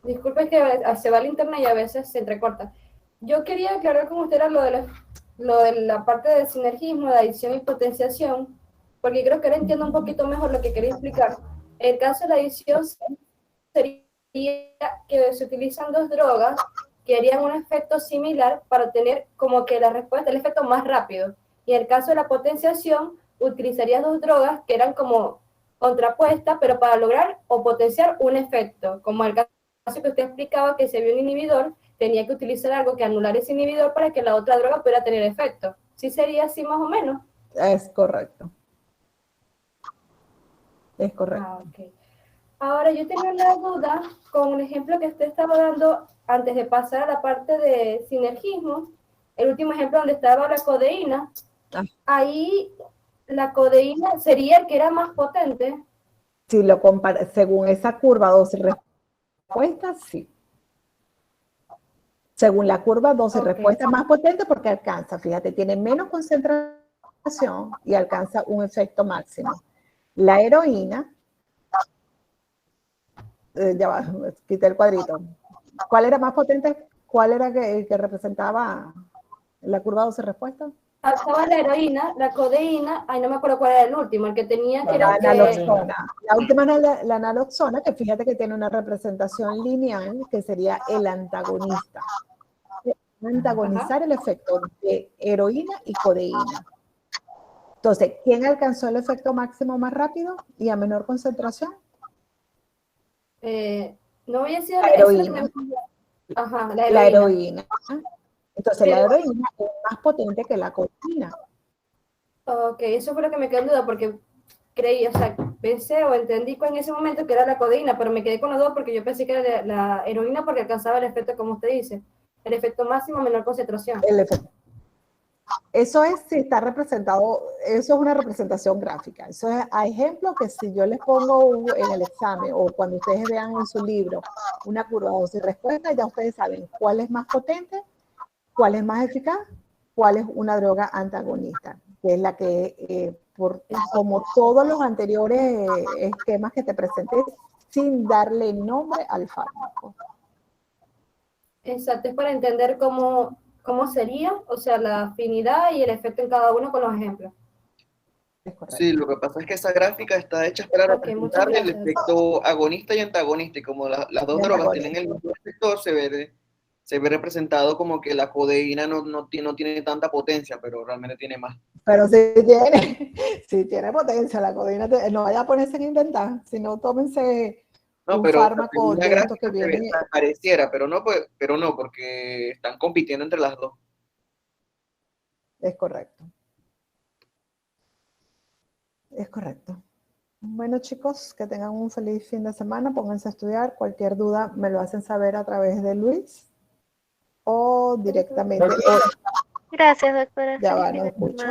Disculpe que se va el internet y a veces se entrecorta. Yo quería aclarar con usted lo de la parte del sinergismo, de adición y potenciación, porque creo que ahora entiendo un poquito mejor lo que quería explicar. El caso de la adición sería que se utilizan dos drogas, que harían un efecto similar para obtener como que la respuesta, el efecto más rápido. Y en el caso de la potenciación, utilizarías dos drogas que eran como contrapuestas, pero para lograr o potenciar un efecto, como el caso que usted explicaba, que si había un inhibidor, tenía que utilizar algo que anular ese inhibidor para que la otra droga pudiera tener efecto. ¿Sí sería así más o menos? Es correcto. Es correcto. Ah, ok. Ahora, yo tengo una duda con un ejemplo que usted estaba dando antes de pasar a la parte de sinergismo. El último ejemplo donde estaba la codeína. Ahí la codeína sería el que era más potente. Si lo compara, según esa curva dosis-respuesta, sí. Según la curva dosis-respuesta, más potente porque alcanza, fíjate, tiene menos concentración y alcanza un efecto máximo. La heroína, ya va, quité el cuadrito. ¿Cuál era más potente? ¿Cuál era el que representaba la curva dosis-respuesta? Estaba la heroína, la codeína, ay, no me acuerdo cuál era el último, el que tenía que La naloxona. La última es la naloxona, que fíjate que tiene una representación lineal, que sería el antagonista. Antagonizar el efecto de heroína y codeína. Entonces, ¿quién alcanzó el efecto máximo más rápido y a menor concentración? No había sido la heroína. Ajá, la heroína. Entonces, la heroína es más potente que la codeína. Ok, eso fue lo que me quedó en duda, porque creí, o sea, pensé o entendí en ese momento que era la codeína, pero me quedé con la duda porque yo pensé que era la heroína porque alcanzaba el efecto, como usted dice, el efecto máximo a menor concentración. El efecto. Eso es si está representado, eso es una representación gráfica. Eso es a ejemplo que si yo les pongo en el examen o cuando ustedes vean en su libro una curva de dosis-respuesta, ya ustedes saben cuál es más potente, cuál es más eficaz, cuál es una droga antagonista, que es la que, como todos los anteriores esquemas que te presenté, sin darle nombre al fármaco. Exacto, es para entender cómo sería, o sea, la afinidad y el efecto en cada uno con los ejemplos. Sí, lo que pasa es que esa gráfica está hecha para representar el efecto agonista y antagonista, y como las dos drogas tienen el mismo efecto, se ve representado como que la codeína no tiene tanta potencia, pero realmente tiene más. Pero si tiene potencia la codeína, no vaya a ponerse a inventar, sino tómense un fármaco de estos que viene. Pareciera, pero no, porque están compitiendo entre las dos. Es correcto. Es correcto. Bueno, chicos, que tengan un feliz fin de semana, pónganse a estudiar. Cualquier duda me lo hacen saber a través de Luis o directamente. Gracias, doctora. Ya va, no escucho.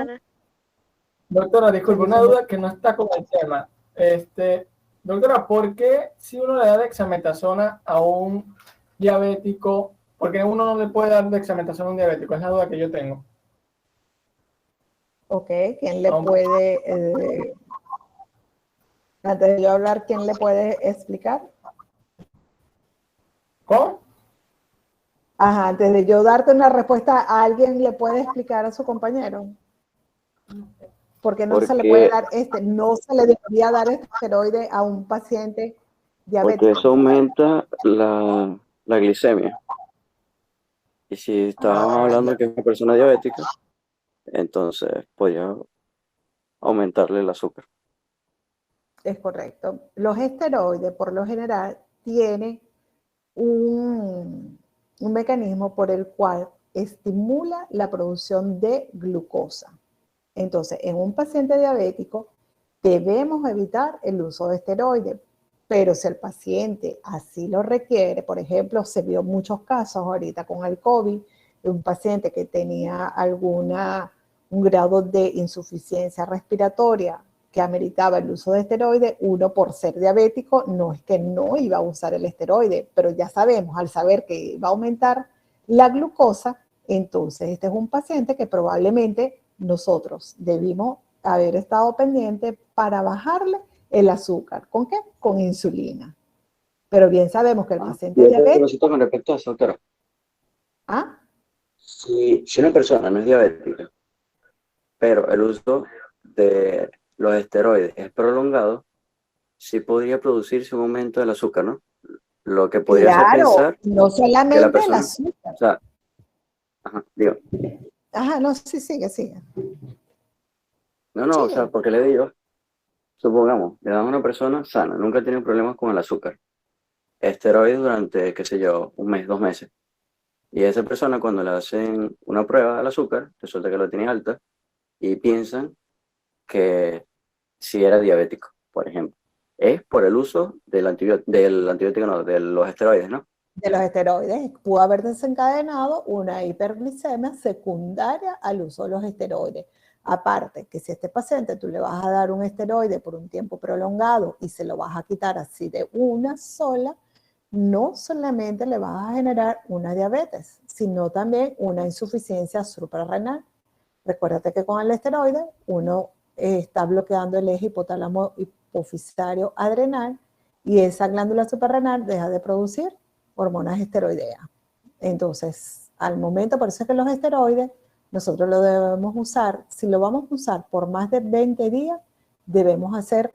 Doctora, disculpe, una duda que no está con el tema. Doctora, ¿por qué si uno le da dexametasona a un diabético, por qué uno no le puede dar dexametasona a un diabético? Es la duda que yo tengo. Ok, ¿quién le puede, antes de yo hablar, quién le puede explicar? ¿Cómo? Ajá, antes de yo darte una respuesta, ¿alguien le puede explicar a su compañero? Porque no se le puede dar no se le debería dar esteroide a un paciente diabético. Porque eso aumenta la glicemia. Y si estábamos hablando de que es una persona diabética, entonces podría aumentarle el azúcar. Es correcto. Los esteroides, por lo general, tienen un mecanismo por el cual estimula la producción de glucosa. Entonces, en un paciente diabético debemos evitar el uso de esteroides, pero si el paciente así lo requiere, por ejemplo, se vio muchos casos ahorita con el COVID, de un paciente que tenía un grado de insuficiencia respiratoria que ameritaba el uso de esteroides, uno por ser diabético no es que no iba a usar el esteroide, pero ya sabemos, al saber que va a aumentar la glucosa, entonces este es un paciente que probablemente nosotros debimos haber estado pendientes para bajarle el azúcar. ¿Con qué? Con insulina. Pero bien sabemos que el paciente diabético... Con respecto a eso, doctora. ¿Ah? Si una persona no es diabética, pero el uso de los esteroides es prolongado, sí podría producirse un aumento del azúcar, ¿no? Lo que podría hacer Claro, pensar no que la solamente el persona, azúcar. o sea, ajá, digo, Ajá, no, sí, sigue. no, o sea, Sigue. porque le digo, supongamos, le dan a una persona sana, nunca tiene problemas con el azúcar, esteroides durante, qué sé yo, un mes, 2 meses. Y a esa persona cuando le hacen una prueba del azúcar, resulta que lo tiene alta y piensan que si era diabético, por ejemplo. Es por el uso del antibiótico, no, de los esteroides, ¿no? De los esteroides, pudo haber desencadenado una hiperglicemia secundaria al uso de los esteroides. Aparte, que si a este paciente tú le vas a dar un esteroide por un tiempo prolongado y se lo vas a quitar así de una sola, no solamente le vas a generar una diabetes, sino también una insuficiencia suprarrenal. Recuérdate que con el esteroide uno está bloqueando el eje hipotálamo hipofisario adrenal y esa glándula suprarrenal deja de producir hormonas esteroideas. Entonces, al momento, por eso es que los esteroides nosotros lo debemos usar. Si lo vamos a usar por más de 20 días, debemos hacer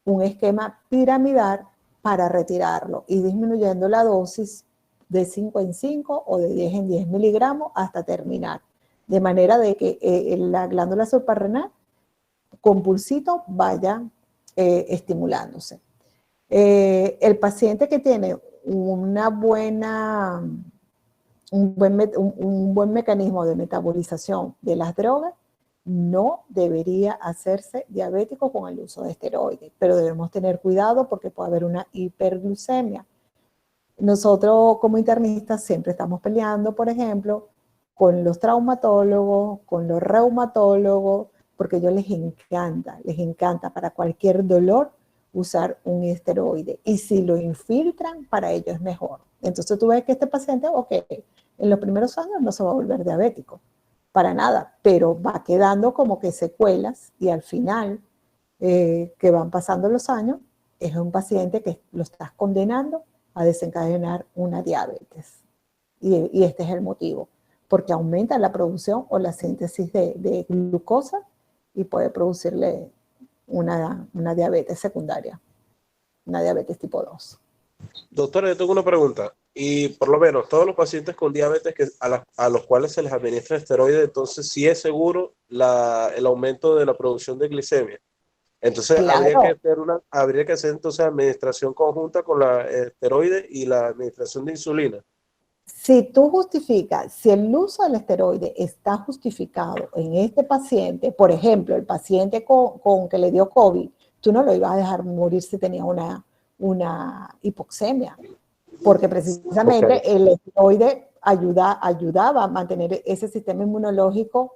un esquema piramidal para retirarlo y disminuyendo la dosis de 5 en 5 o de 10 en 10 miligramos hasta terminar. De manera de que la glándula suprarrenal con pulsito vaya estimulándose. El paciente que tiene un buen mecanismo de metabolización de las drogas no debería hacerse diabético con el uso de esteroides, pero debemos tener cuidado porque puede haber una hiperglucemia. Nosotros como internistas siempre estamos peleando, por ejemplo, con los traumatólogos, con los reumatólogos, porque a ellos les encanta para cualquier dolor usar un esteroide. Y si lo infiltran, para ellos es mejor. Entonces tú ves que este paciente, ok, en los primeros años no se va a volver diabético, para nada, pero va quedando como que secuelas y al final, que van pasando los años, es un paciente que lo estás condenando a desencadenar una diabetes. Y este es el motivo, porque aumenta la producción o la síntesis de glucosa y puede producirle una diabetes secundaria, una diabetes tipo 2. Doctora, yo tengo una pregunta. Y por lo menos todos los pacientes con diabetes a los cuales se les administra esteroides, entonces sí es seguro el aumento de la producción de glicemia. Entonces Claro. habría que hacer entonces administración conjunta con la esteroide y la administración de insulina. Si tú justificas, si el uso del esteroide está justificado en este paciente, por ejemplo, el paciente con que le dio COVID, tú no lo ibas a dejar morir si tenía una hipoxemia, porque precisamente el esteroide ayudaba a mantener ese sistema inmunológico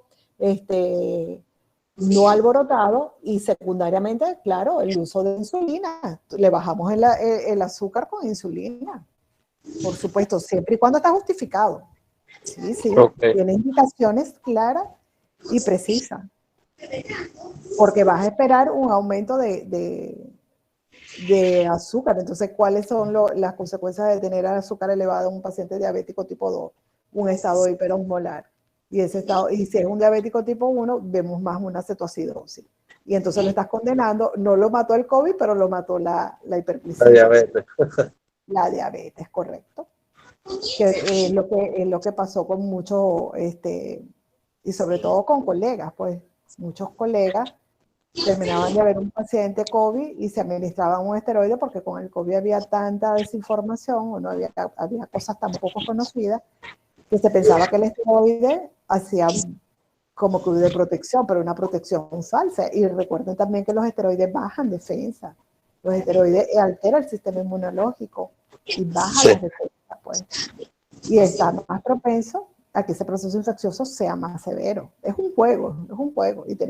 no alborotado y secundariamente, claro, el uso de insulina. Le bajamos el azúcar con insulina. Por supuesto, siempre y cuando está justificado. Sí, Okay. tiene indicaciones claras y precisas. Porque vas a esperar un aumento de azúcar. Entonces, ¿cuáles son las consecuencias de tener azúcar elevado en un paciente diabético tipo 2? Un estado hiperosmolar. Y si es un diabético tipo 1, vemos más una cetoacidosis. Y entonces lo estás condenando. No lo mató el COVID, pero lo mató la hiperglicemia. La diabetes. La diabetes, correcto. Que es lo que pasó con muchos, y sobre todo con colegas, pues muchos colegas terminaban de ver un paciente COVID y se administraban un esteroide porque con el COVID había tanta desinformación o no había cosas tan poco conocidas que se pensaba que el esteroide hacía como que de protección, pero una protección falsa. Y recuerden también que los esteroides bajan defensa. Los esteroides alteran el sistema inmunológico y bajan las defensas, pues. Y está más propenso a que ese proceso infeccioso sea más severo. Es un juego, y tenemos